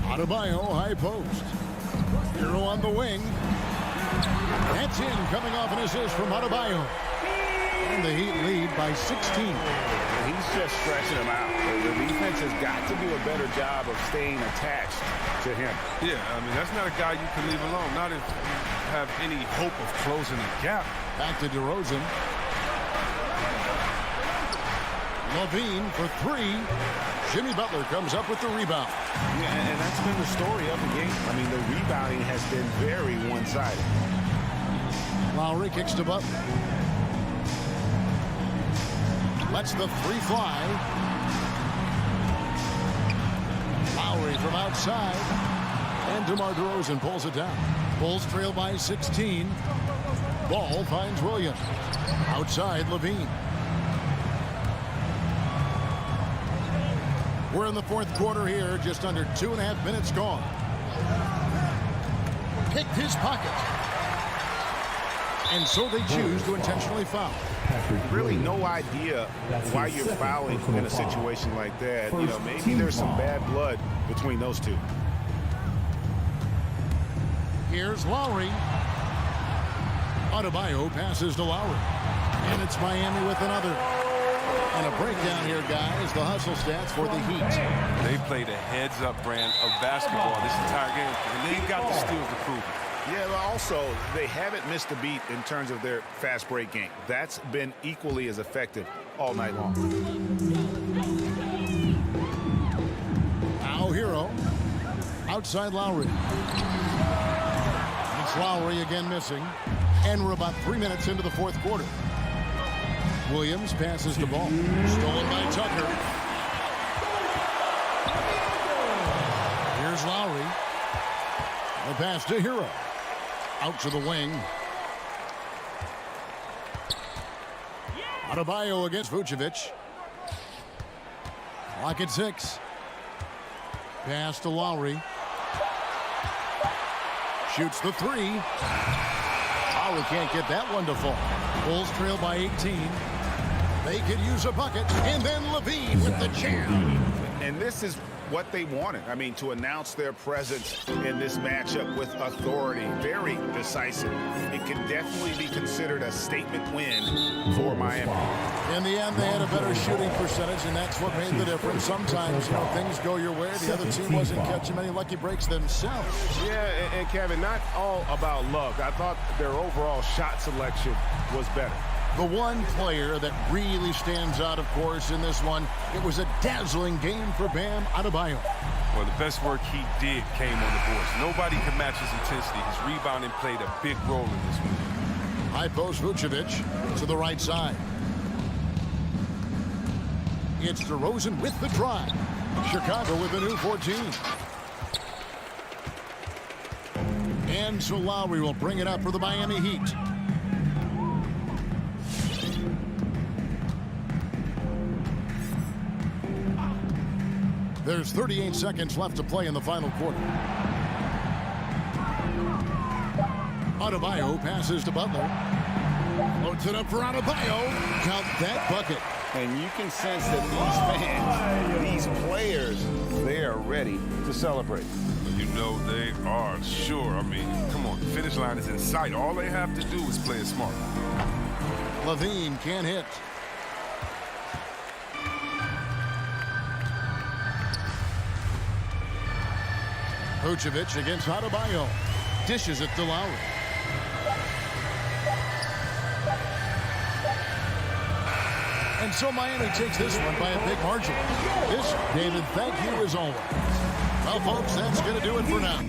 Adebayo, high post. Hero on the wing. That's in, coming off an assist from Adebayo. And the Heat lead by 16. He's just stretching him out. The defense has got to do a better job of staying attached to him. Yeah, I mean, that's not a guy you can leave alone. Not if you have any hope of closing the gap. Back to DeRozan. Levine for 3. Jimmy Butler comes up with the rebound. Yeah, and that's been the story of the game. I mean, the rebounding has been very one-sided. Lowry kicks to Butler. Lets the 3 fly. Lowry from outside. And DeMar DeRozan pulls it down. Bulls trail by 16. Ball finds Williams. Outside, Levine. We're in the 4th quarter here. Just under 2.5 minutes gone. Picked his pocket. And so they choose to intentionally foul. Really no idea why you're fouling in a situation like that. You know, maybe there's some bad blood between those two. Here's Lowry. Adebayo passes to Lowry. And it's Miami with another. And a breakdown here, guys. The hustle stats for the Heat. They played a heads-up brand of basketball this entire game, and they got the steals to prove it. Yeah, but also, they haven't missed a beat in terms of their fast break game. That's been equally as effective all night long. Now Hero. Outside Lowry. It's Lowry again missing. And we're about 3 minutes into the 4th quarter. Williams passes the ball. Stolen by Tucker. Here's Lowry. The pass to Hero. Out to the wing. Adebayo against Vucevic. Clock at 6. Pass to Lowry. Shoots the 3. Lowry can't get that one to fall. Bulls trail by 18. They could use a bucket. And then Levine with the jam. And this is what they wanted. I mean, to announce their presence in this matchup with authority. Very decisive. It can definitely be considered a statement win for Miami. In the end, they had a better shooting percentage, and that's what made the difference. Sometimes, you know, things go your way. The other team wasn't catching many lucky breaks themselves. Yeah, and Kevin, not all about luck. I thought their overall shot selection was better. The one player that really stands out, of course, in this one, it was a dazzling game for Bam Adebayo. Well, the best work he did came on the boards. Nobody could match his intensity. His rebounding played a big role in this one. High post Vucevic to the right side. It's DeRozan with the drive. Chicago with the new 14. And so Lowry will bring it up for the Miami Heat. There's 38 seconds left to play in the final quarter. Adebayo passes to Butler. Loads it up for Adebayo. Count that bucket. And you can sense that these fans, these players, they are ready to celebrate. You know they are, sure. I mean, come on, the finish line is in sight. All they have to do is play it smart. Levine can't hit. Vucevic against Adebayo. Dishes it to Lowry. And so Miami takes this one by a big margin. This, David, thank you as always. Well, folks, that's going to do it for now.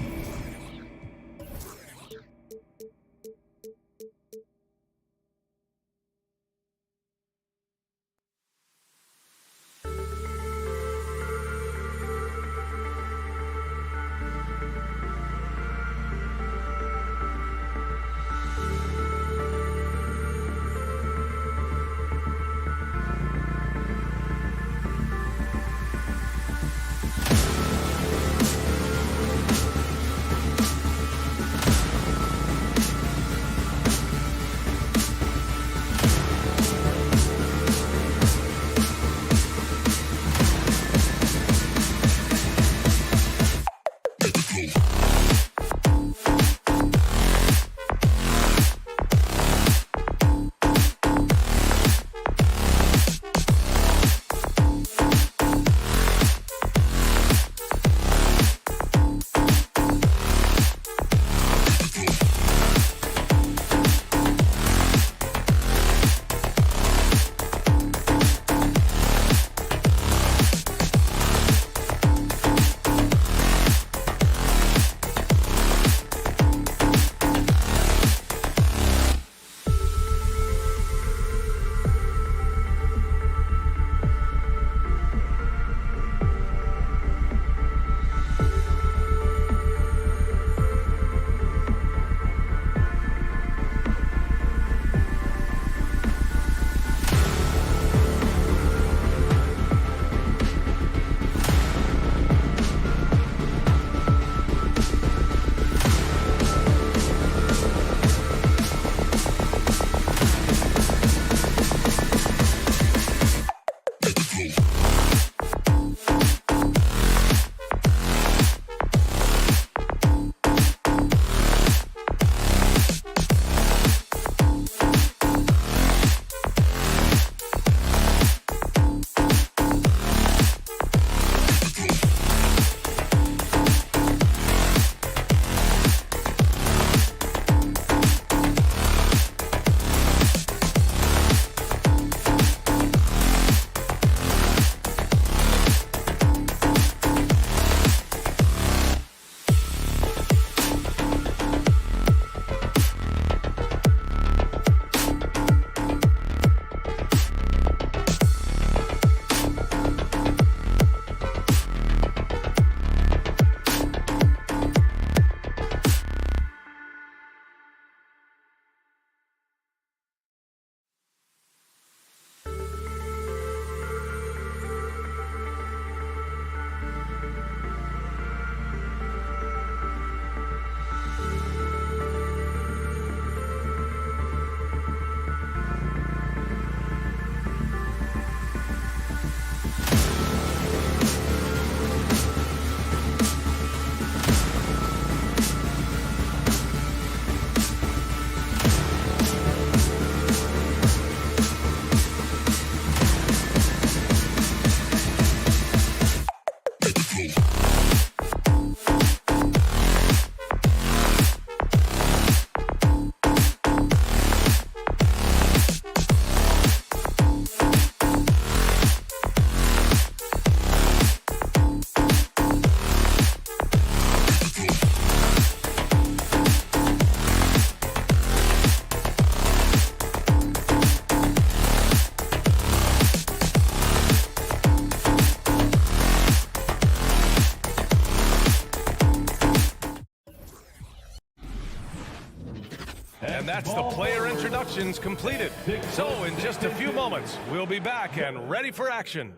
And that's the player introductions completed. So in just a few moments, we'll be back and ready for action.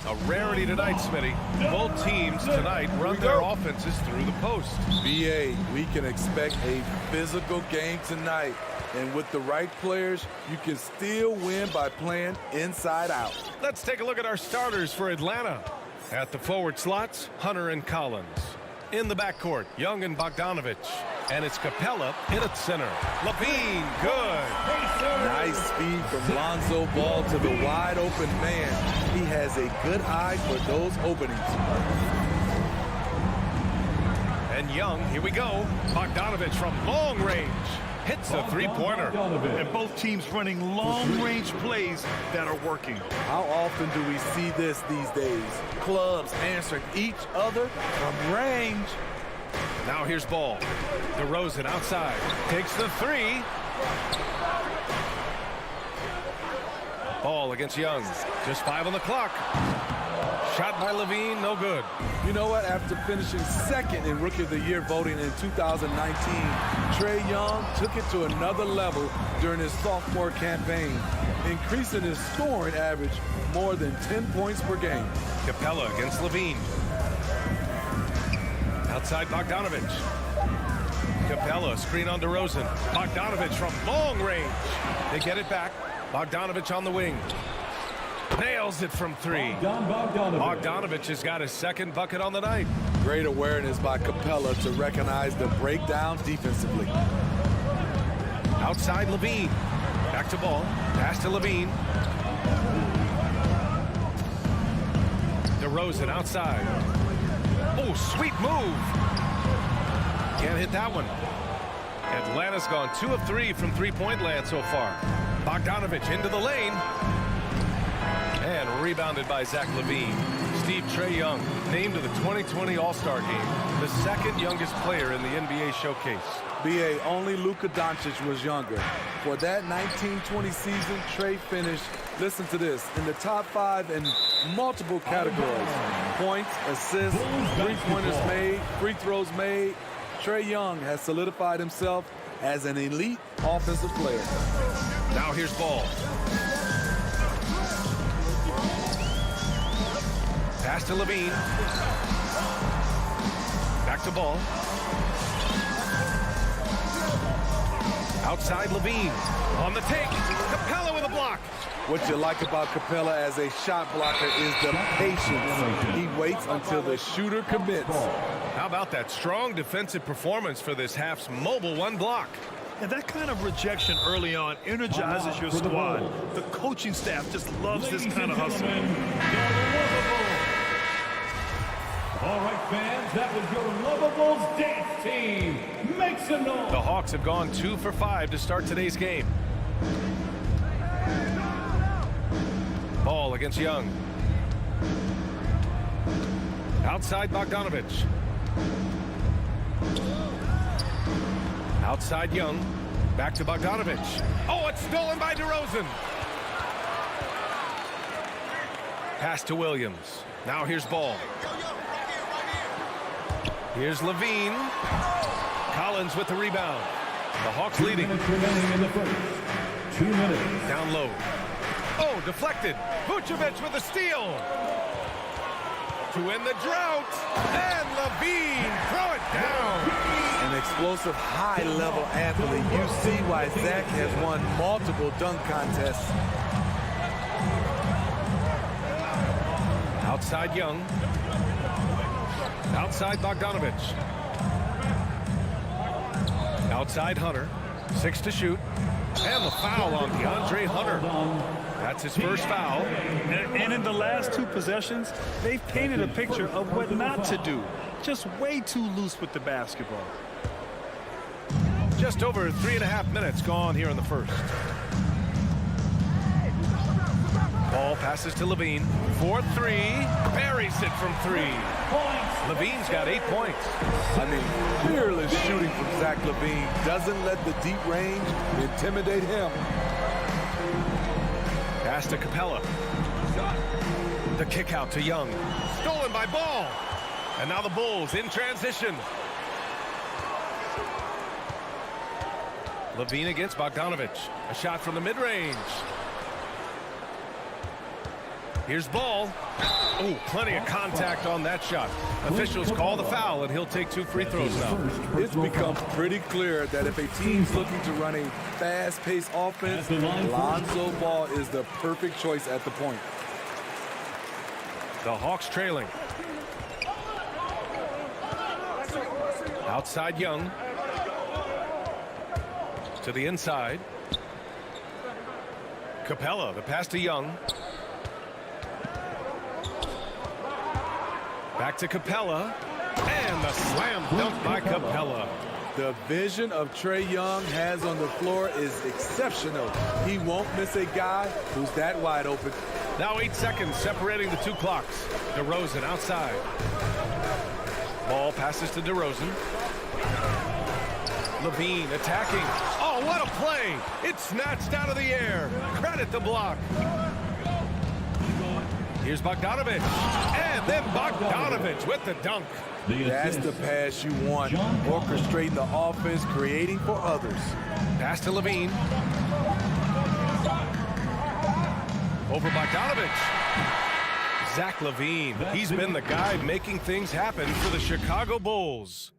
A rarity tonight, Smitty. Both teams tonight run their offenses through the post. BA, we can expect a physical game tonight. And with the right players, you can still win by playing inside out. Let's take a look at our starters for Atlanta. At the forward slots, Hunter and Collins. In the backcourt, Young and Bogdanovich. And it's Capella in at center. Levine, good. Nice speed from Lonzo Ball to the wide open man. He has a good eye for those openings. And Young, here we go. Bogdanovich from long range. Hits a three-pointer. And both teams running long-range plays that are working. How often do we see this these days? Clubs answering each other from range. Now here's Ball. DeRozan outside. Takes the three. Ball against Young. Just 5 on the clock. Shot by Levine, no good. You know what? After finishing second in Rookie of the Year voting in 2019, Trae Young took it to another level during his sophomore campaign, increasing his scoring average more than 10 points per game. Capella against Levine. Outside Bogdanovich. Capella, screen on DeRozan. Bogdanovich from long range. They get it back. Bogdanovich on the wing. Nails it from three. Bogdanovich has got his second bucket on the night. Great awareness by Capella to recognize the breakdown defensively. Outside Levine. Back to Ball. Pass to Levine. DeRozan outside. Oh, sweet move. Can't hit that one. Atlanta's gone 2 of 3 from three-point land so far. Bogdanovich into the lane. And rebounded by Zach Levine. Trae Young named to the 2020 All-Star game, the second youngest player in the NBA showcase. BA, only Luka Doncic was younger. For that 1920 season, Trae finished, listen to this, in the top 5 in multiple categories. Points, assists, three-pointers made, free throws made. Trae Young has solidified himself as an elite offensive player. Now here's Ball. Pass to Levine. Back to Ball. Outside Levine. On the take. Capella with a block. What you like about Capella as a shot blocker is the patience. He waits until the shooter commits. How about that strong defensive performance for this half's mobile one block? And that kind of rejection early on energizes your squad. The coaching staff just loves this kind of hustle. All right, fans, that was your Lovables dance team. Make some noise. The Hawks have gone 2 for 5 to start today's game. Ball against Young. Outside Bogdanovich. Outside Young. Back to Bogdanovich. Oh, it's stolen by DeRozan. Pass to Williams. Now here's Ball. Here's Levine. Collins with the rebound. The Hawks leading. 2 minutes remaining in the first. 2 minutes. Down low. Oh, deflected. Vucevic with a steal. To end the drought. And Levine throw it down. An explosive high-level athlete. You see why Zach has won multiple dunk contests. Outside Young. Outside Bogdanovich. Outside Hunter. 6 to shoot. And the foul on DeAndre Hunter. That's his first foul. And in the last 2 possessions, they've painted a picture of what not to do. Just way too loose with the basketball. Just over 3.5 minutes gone here in the first. Ball passes to Levine. 4-3. Buries it from 3. Levine's got 8 points. I mean, fearless shooting from Zach Levine doesn't let the deep range intimidate him. Pass to Capella. The kick out to Young. Stolen by Ball. And now the Bulls in transition. Levine against Bogdanovich. A shot from the mid-range. Here's Ball. Oh, plenty of contact on that shot. Officials call the foul, and he'll take 2 free throws now. It's become pretty clear that if a team's looking to run a fast-paced offense, Lonzo Ball is the perfect choice at the point. The Hawks trailing. Outside Young. To the inside. Capella, the pass to Young. Back to Capella. And the slam dunk by Capella. The vision of Trae Young has on the floor is exceptional. He won't miss a guy who's that wide open. Now 8 seconds separating the 2 clocks. DeRozan outside. Ball passes to DeRozan. Levine attacking. Oh, what a play! It's snatched out of the air. Credit the block. Here's Bogdanovich. And then Bogdanovich with the dunk. That's the pass you want. Orchestrating the offense, creating for others. Pass to Levine. Over Bogdanovich. Zach Levine. He's been the guy making things happen for the Chicago Bulls.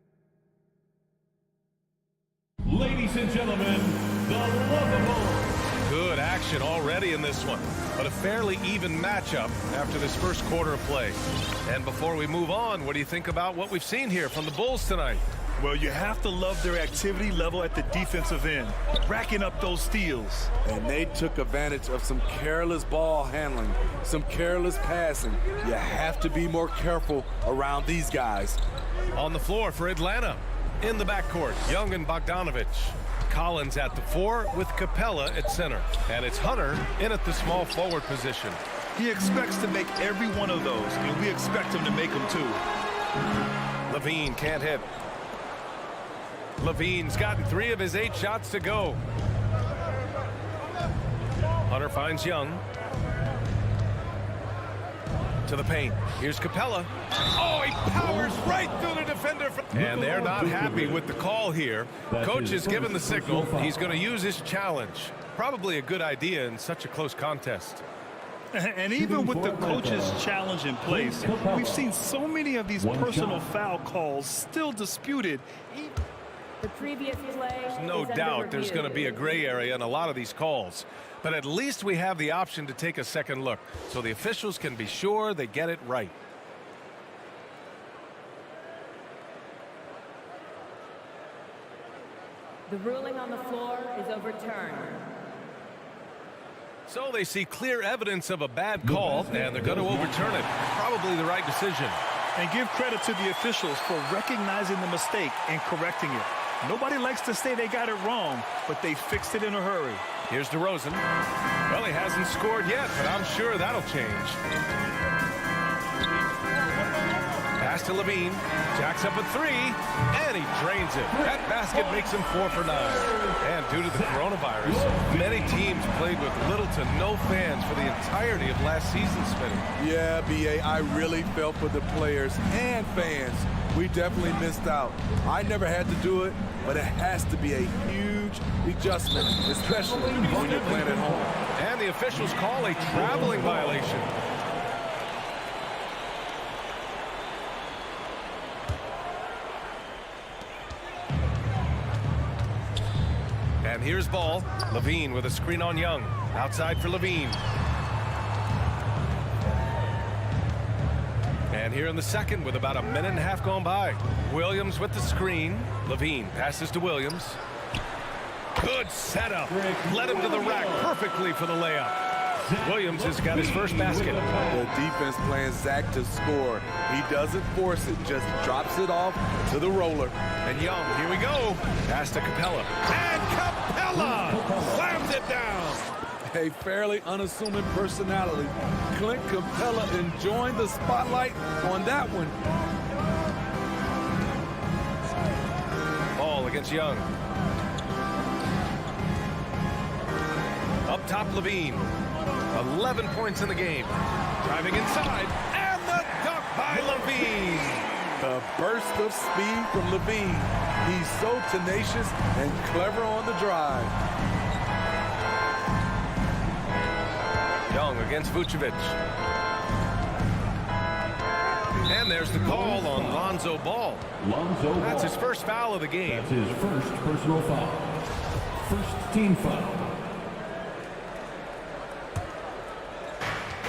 Ladies and gentlemen, the Lovables. Good action already in this one, but a fairly even matchup after this first quarter of play. And before we move on, what do you think about what we've seen here from the Bulls tonight? Well, you have to love their activity level at the defensive end, racking up those steals. And they took advantage of some careless ball handling, some careless passing. You have to be more careful around these guys. On the floor for Atlanta. In the backcourt, Young and Bogdanovich. Collins at the 4 with Capella at center. And it's Hunter in at the small forward position. He expects to make every one of those, and we expect him to make them too. Levine can't hit. Levine's gotten 3 of his 8 shots to go. Hunter finds Young. To the paint. Here's Capella. Oh, he powers right through the defender. And they're not happy with the call here. Coach has given the signal. He's going to use his challenge. Probably a good idea in such a close contest. And even with the coach's challenge in place, we've seen so many of these personal foul calls still disputed. The previous play. There's no doubt there's going to be a gray area in a lot of these calls. But at least we have the option to take a second look, so the officials can be sure they get it right. The ruling on the floor is overturned. So they see clear evidence of a bad call, and they're going to overturn it. Probably the right decision. And give credit to the officials for recognizing the mistake and correcting it. Nobody likes to say they got it wrong, but they fixed it in a hurry. Here's DeRozan. Well, he hasn't scored yet, but I'm sure that'll change. Pass to Levine. Jacks up a 3, and he drains it. That basket makes him 4 for 9. And due to the coronavirus, many teams played with little to no fans for the entirety of last season, Smitty. Yeah, B.A., I really felt for the players and fans. We definitely missed out. I never had to do it, but it has to be a huge adjustment, especially when you're playing at home. And the officials call a traveling violation. And here's Ball. Levine with a screen on Young. Outside for Levine. And here in the second with about a minute and a half gone by. Williams with the screen. Levine passes to Williams. Good setup. Led him to the rack perfectly for the layup. Williams has got his first basket. The defense playing Zach to score. He doesn't force it, just drops it off to the roller. And Young, here we go. Pass to Capella. And Capella slams it down. A fairly unassuming personality. Clint Capella enjoying the spotlight on that one. Ball against Young. Up top, Levine. 11 points in the game. Driving inside. And the dunk by Levine. The a burst of speed from Levine. He's so tenacious and clever on the drive. Young against Vucevic. And there's the call on Lonzo Ball. That's his first foul of the game. That's his first personal foul. First team foul.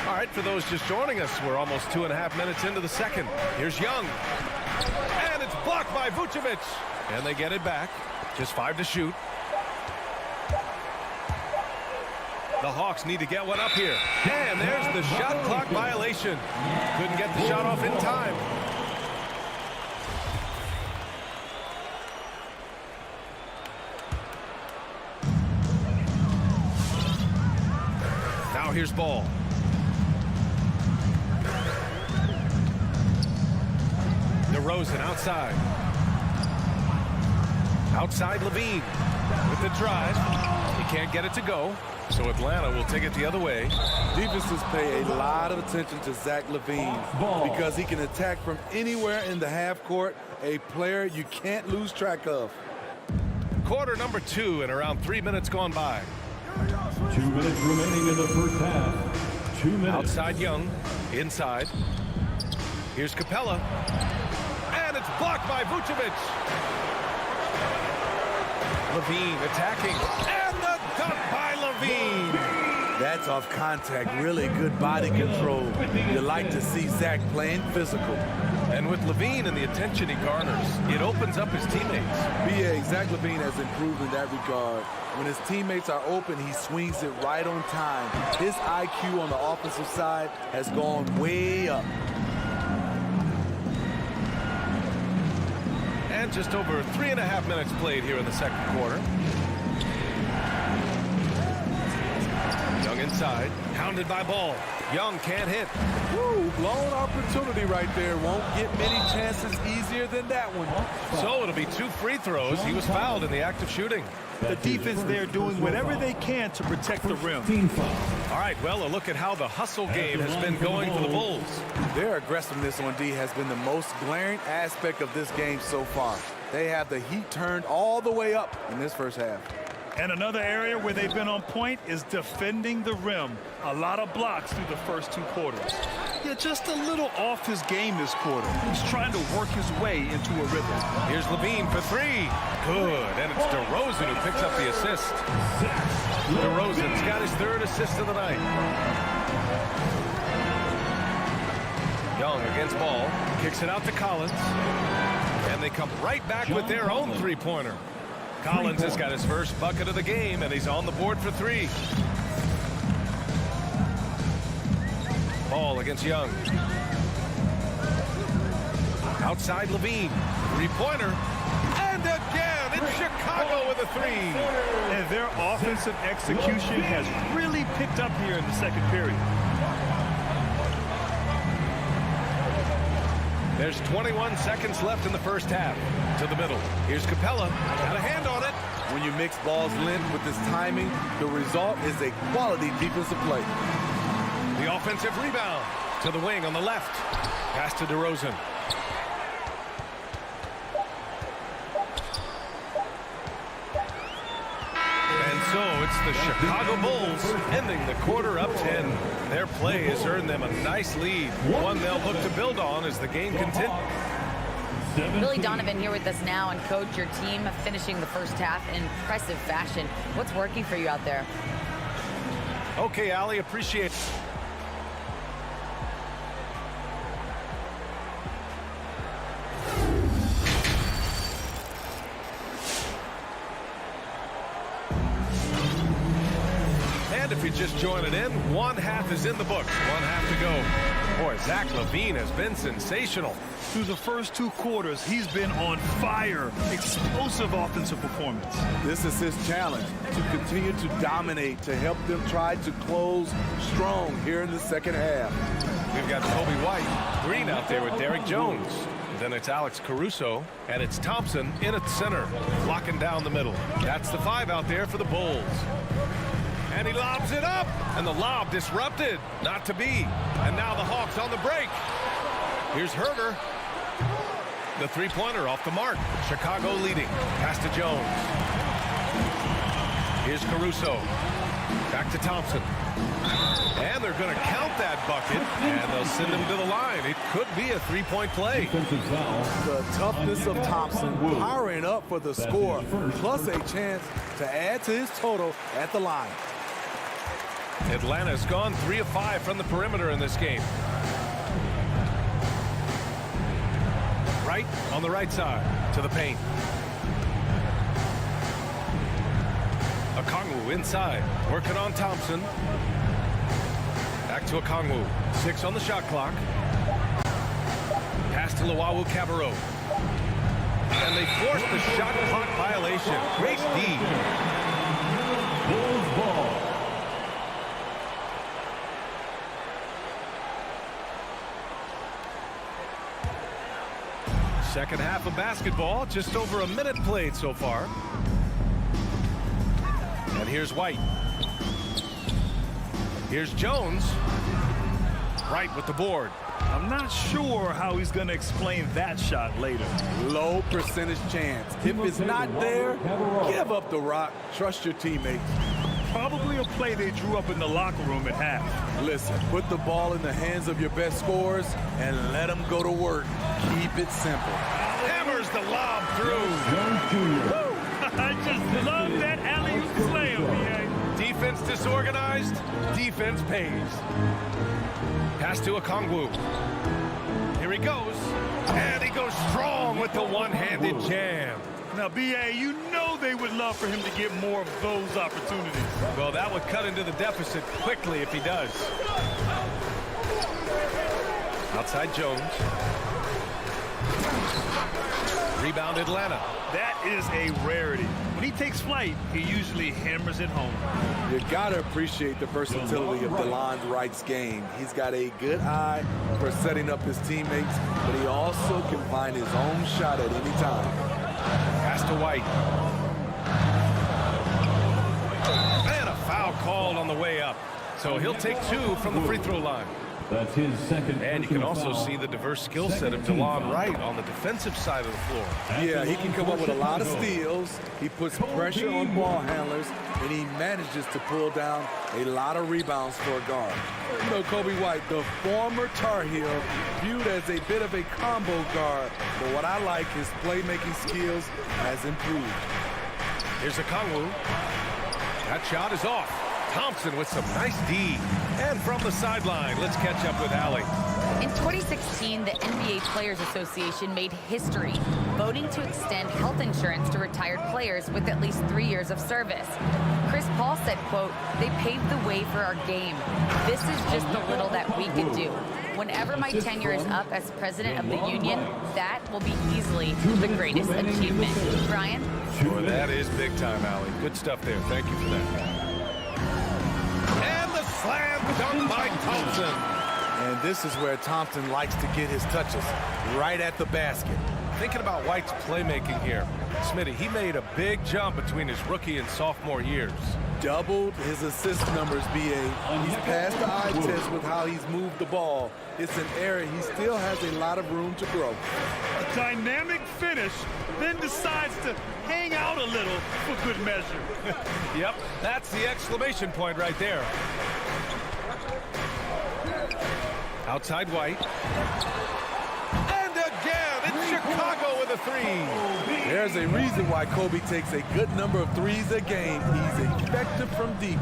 All right, for those just joining us, we're almost 2.5 minutes into the second. Here's Young. And it's blocked by Vucevic. And they get it back. Just 5 to shoot. The Hawks need to get one up here. And there's the shot clock violation. Couldn't get the shot off in time. Now here's Ball. DeRozan outside. Outside Levine with the drive. He can't get it to go. So Atlanta will take it the other way. Defenses pay a lot of attention to Zach Levine because he can attack from anywhere in the half court, a player you can't lose track of. Quarter number 2 and around 3 minutes gone by. 2 minutes remaining in the first half. 2 minutes. Outside Young, inside. Here's Capella. And it's blocked by Vucevic. Levine attacking. And the dunk by Levine. That's off contact. Really good body control. You like to see Zach playing physical. And with Levine and the attention he garners, it opens up his teammates. B.A. Zach Levine has improved in that regard. When his teammates are open, he swings it right on time. His IQ on the offensive side has gone way up. And just over 3.5 minutes played here in the second quarter. Young inside, hounded by Ball. Young can't hit. Woo, blown opportunity right there. Won't get many chances easier than that one. So it'll be 2 free throws. He was fouled in the act of shooting. The defense there doing whatever they can to protect the rim. All right, well, a look at how the hustle game has been going for the Bulls. Their aggressiveness on D has been the most glaring aspect of this game so far. They have the heat turned all the way up in this first half. And another area where they've been on point is defending the rim. A lot of blocks through the first 2 quarters. Yeah, just a little off his game this quarter. He's trying to work his way into a rhythm. Here's Levine for 3. Good, and it's DeRozan who picks up the assist. DeRozan's got his 3rd assist of the night. Young against Ball, kicks it out to Collins. And they come right back with their own 3-pointer. Collins has got his first bucket of the game, and he's on the board for 3. Ball against Young. Outside Levine. 3-pointer. And again, it's Chicago with a 3. And their offensive execution has really picked up here in the second period. There's 21 seconds left in the first half. To the middle. Here's Capella. Got a hand on it. When you mix Ball's length with his timing, the result is a quality defensive play. The offensive rebound to the wing on the left. Pass to DeRozan. And so it's the Chicago Bulls ending the quarter up 10. Their play has earned them a nice lead. One they'll look to build on as the game continues. Billy Donovan here with us now, and coach, your team finishing the first half in impressive fashion. What's working for you out there? Okay, Allie, appreciate it. And if you're just joining in, 1 half is in the books. 1 half to go. Boy, Zach Levine has been sensational. Through the first 2 quarters, he's been on fire. Explosive offensive performance. This is his challenge, to continue to dominate, to help them try to close strong here in the second half. We've got Kobe White, Green out there with Derrick Jones. Then it's Alex Caruso, and it's Thompson in at center, locking down the middle. That's the 5 out there for the Bulls. And he lobs it up, and the lob disrupted. Not to be. And now the Hawks on the break. Here's Herter. The three-pointer off the mark. Chicago leading. Pass to Jones. Here's Caruso. Back to Thompson. And they're going to count that bucket, and they'll send him to the line. It could be a three-point play. The toughness of Thompson powering up for the score, plus a chance to add to his total at the line. Atlanta's gone 3 of 5 from the perimeter in this game. Right on the right side to the paint. Okongwu inside, working on Thompson. Back to Okongwu. 6 on the shot clock. Pass to Luwawu-Cabarrot. And they force the shot clock violation. Great D. Bulls ball. Second half of basketball, just over a minute played so far. And here's White. Here's Jones. Right with the board. I'm not sure how he's going to explain that shot later. Low percentage chance. If it's not there, give up the rock. Trust your teammates. Probably a play they drew up in the locker room at half. Listen, put the ball in the hands of your best scorers and let them go to work. Keep it simple. Hammers the lob through. I just love that alley-oop slam, BA. Defense disorganized, defense pays. Pass to Okongwu. Here he goes. And he goes strong with the one-handed jam. Now, BA, you know they would love for him to get more of those opportunities. Well, that would cut into the deficit quickly if he does. Outside Jones. Rebound Atlanta. That is a rarity. When he takes flight, he usually hammers it home. You gotta appreciate the versatility of DeLon Wright's game. He's got a good eye for setting up his teammates, but he also can find his own shot at any time. Pass to White. And a foul called on the way up. So he'll take 2 from the free throw line. That's his second. And you can also see the diverse skill set of DeLon Wright on the defensive side of the floor. Yeah, he can come up with a lot of steals. He puts pressure on ball handlers, and he manages to pull down a lot of rebounds for a guard. You know, Kobe White, the former Tar Heel, viewed as a bit of a combo guard, but what I like, his playmaking skills has improved. Here's Okongwu. That shot is off. Thompson with some nice D. And from the sideline, let's catch up with Allie. In 2016, the NBA Players Association made history, voting to extend health insurance to retired players with at least 3 years of service. Chris Paul said, quote, "They paved the way for our game. This is just the little that we could do. Whenever my tenure is up as president of the union, that will be easily the greatest achievement." Brian? Sure, that is big time, Allie. Good stuff there. Thank you for that. And the slam dunk by Thompson. And this is where Thompson likes to get his touches, right at the basket. Thinking about White's playmaking here, Smitty, he made a big jump between his rookie and sophomore years. Doubled his assist numbers, BA. He's passed the eye test with how he's moved the ball. It's an area he still has a lot of room to grow. A dynamic finish, then decides to hang out a little for good measure. Yep, that's the exclamation point right there. Outside White. And again, it's Chicago with a 3. There's a reason why Kobe takes a good number of threes a game. He's effective from deep.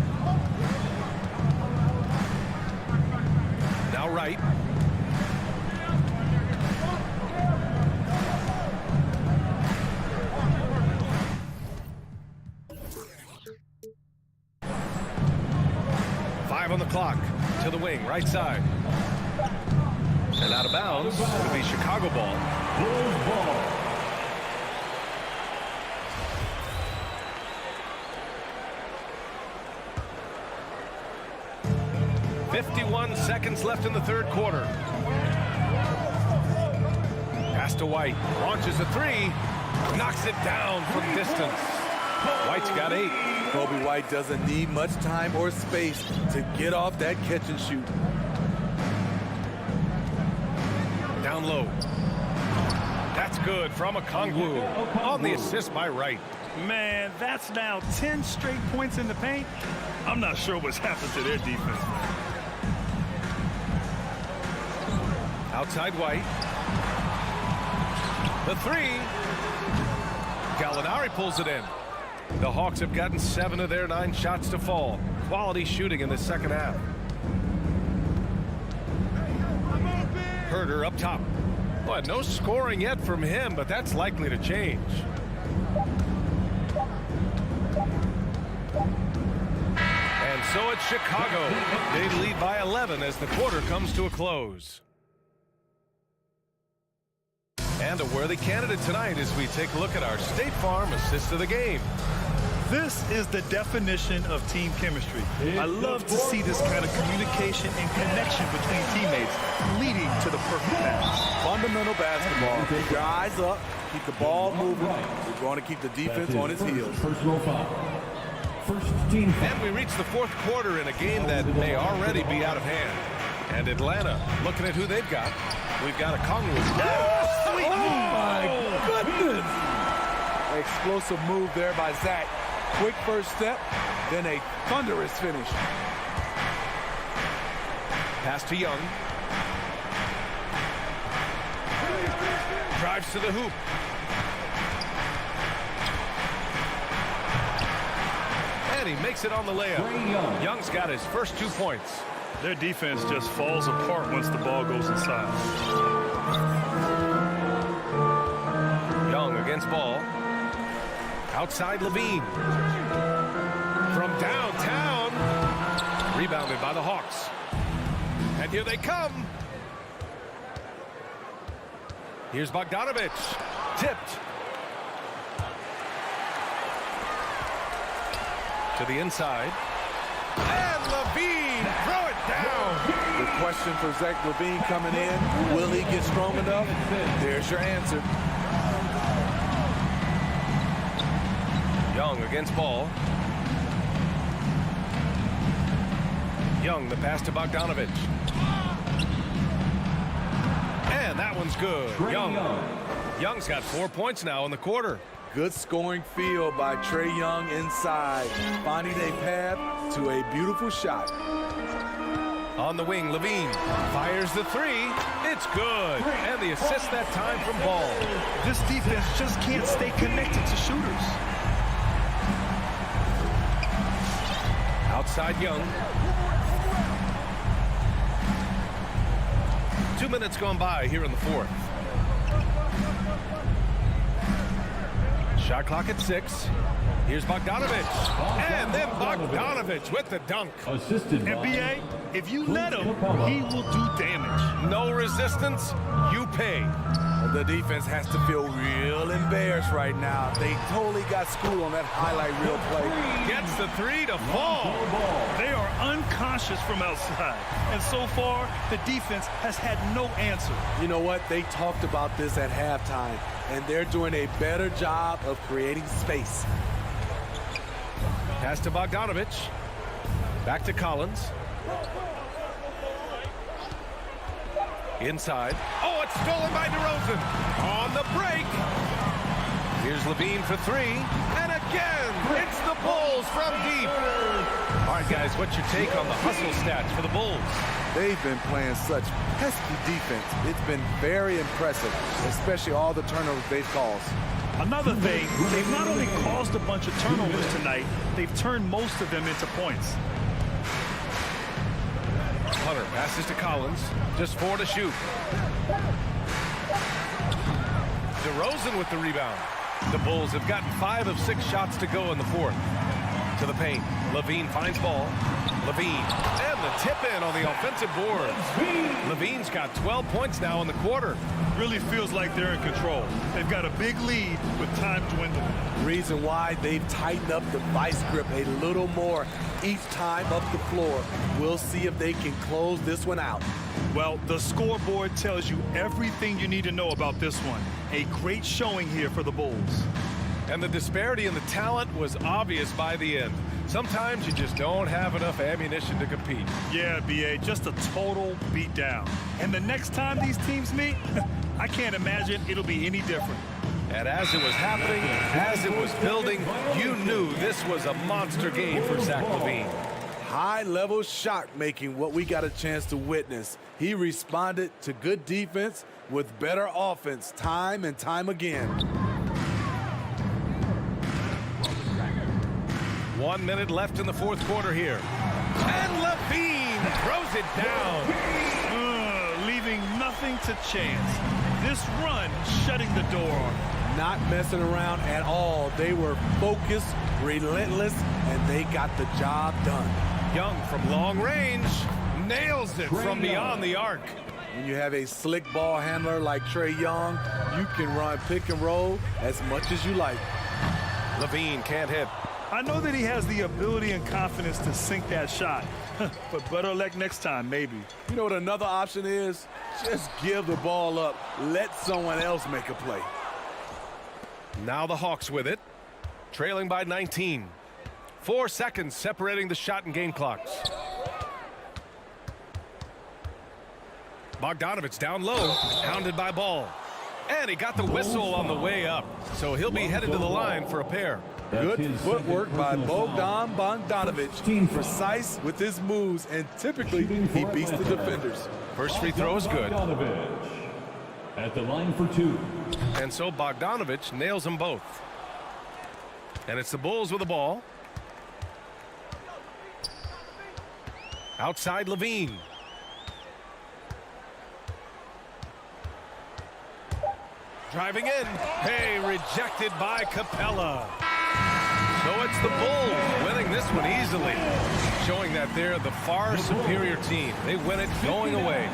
Now Wright. On the clock to the wing, right side. And out of bounds, it'll be Chicago ball. Bulls ball. .51 seconds left in the third quarter. Pass to White, launches a 3, knocks it down from distance. White's got 8. Kobe White doesn't need much time or space to get off that catch and shoot. Down low. That's That's good from Okongwu on the assist by Wright. Man, that's now 10 straight points in the paint. I'm not sure what's happened to their defense. Outside White. The three. Gallinari pulls it in. The Hawks have gotten 7 of their 9 shots to fall. Quality shooting in the second half. Herder up top. Well, no scoring yet from him, but that's likely to change. And so it's Chicago. They lead by 11 as the quarter comes to a close. And a worthy candidate tonight as we take a look at our State Farm assist of the game. This is the definition of team chemistry. I love to see this kind of communication and connection between teammates leading to the perfect pass. Fundamental basketball. Keep your eyes up. Keep the ball moving. We're going to keep the defense on its heels. Personal foul. First team. And we reach the fourth quarter in a game that may already be out of hand. And Atlanta, looking at who they've got. We've got Okongwu. Oh, my goodness. Explosive move there by Zach. Quick first step, then a thunderous finish. Pass to Young. Drives to the hoop. And he makes it on the layup. Young's got his first 2 points. Their defense just falls apart once the ball goes inside. Young against Ball. Outside Levine. From downtown. Rebounded by the Hawks. And here they come. Here's Bogdanovich. Tipped. To the inside. And Levine throw it down. The question for Zach Levine coming in, will he get strong enough? There's your answer. Young against Ball. Young, the pass to Bogdanovich. And that one's good. Young's got 4 points now in the quarter. Good scoring field by Trae Young inside, finding a path to a beautiful shot. On the wing, Levine fires the three. It's good. And the assist that time from Ball. This defense just can't stay connected to shooters. Outside Young. 2 minutes gone by here in the fourth. Shot clock at 6. Here's Bogdanovich. And then Bogdanovich with the dunk. NBA, if you let him, he will do damage. No resistance, you pay. The defense has to feel real embarrassed right now. They totally got schooled on that highlight reel play. Gets the three to fall. They are unconscious from outside. And so far, the defense has had no answer. You know what? They talked about this at halftime, and they're doing a better job of creating space. Pass to Bogdanovich. Back to Collins. Inside. Oh, it's stolen by DeRozan. On the break. Here's Levine for three. And again, it's the Bulls from deep. All right, guys, what's your take on the hustle stats for the Bulls? They've been playing such pesky defense. It's been very impressive, especially all the turnovers they've caused. Another thing, they've not only caused a bunch of turnovers tonight, they've turned most of them into points. Hunter passes to Collins. Just 4 to shoot. DeRozan with the rebound. The Bulls have gotten 5 of 6 shots to go in the fourth. To the paint. Levine finds Ball. Levine. And the tip in on the offensive boards. Levine's got 12 points now in the quarter. Really feels like they're in control. They've got a big lead with time dwindling. Reason why they've tightened up the vice grip a little more each time up the floor. We'll see if they can close this one out. Well, the scoreboard tells you everything you need to know about this one. A great showing here for the Bulls. And the disparity in the talent was obvious by the end. Sometimes you just don't have enough ammunition to compete. Yeah, BA, just a total beatdown. And the next time these teams meet, I can't imagine it'll be any different. And as it was happening, as it was building, you knew this was a monster game for Zach Levine. High-level shot making, what we got a chance to witness. He responded to good defense with better offense time and time again. 1 minute left in the fourth quarter here. And Levine throws it down. Leaving nothing to chance. This run shutting the door on him. Not messing around at all. They were focused, relentless, and they got the job done. Young from long range nails it from beyond the arc. When you have a slick ball handler like Trae Young, you can run pick and roll as much as you like. Levine can't hit. I know that he has the ability and confidence to sink that shot, but better luck next time, maybe. You know what another option is? Just give the ball up. Let someone else make a play. Now the Hawks with it, trailing by 19. 4 seconds separating the shot and game clocks. Bogdanovich down low, hounded by Ball. And he got the whistle on the way up, so he'll be headed to the line for a pair. Good footwork by Bogdanovich. Precise with his moves, and typically he beats the defenders. First free throw is good. At the line for 2. And so Bogdanovich nails them both. And it's the Bulls with the ball. Outside Levine. Driving in. Hey, rejected by Capella. So it's the Bulls winning this one easily, showing that they're the far superior team. They win it going away.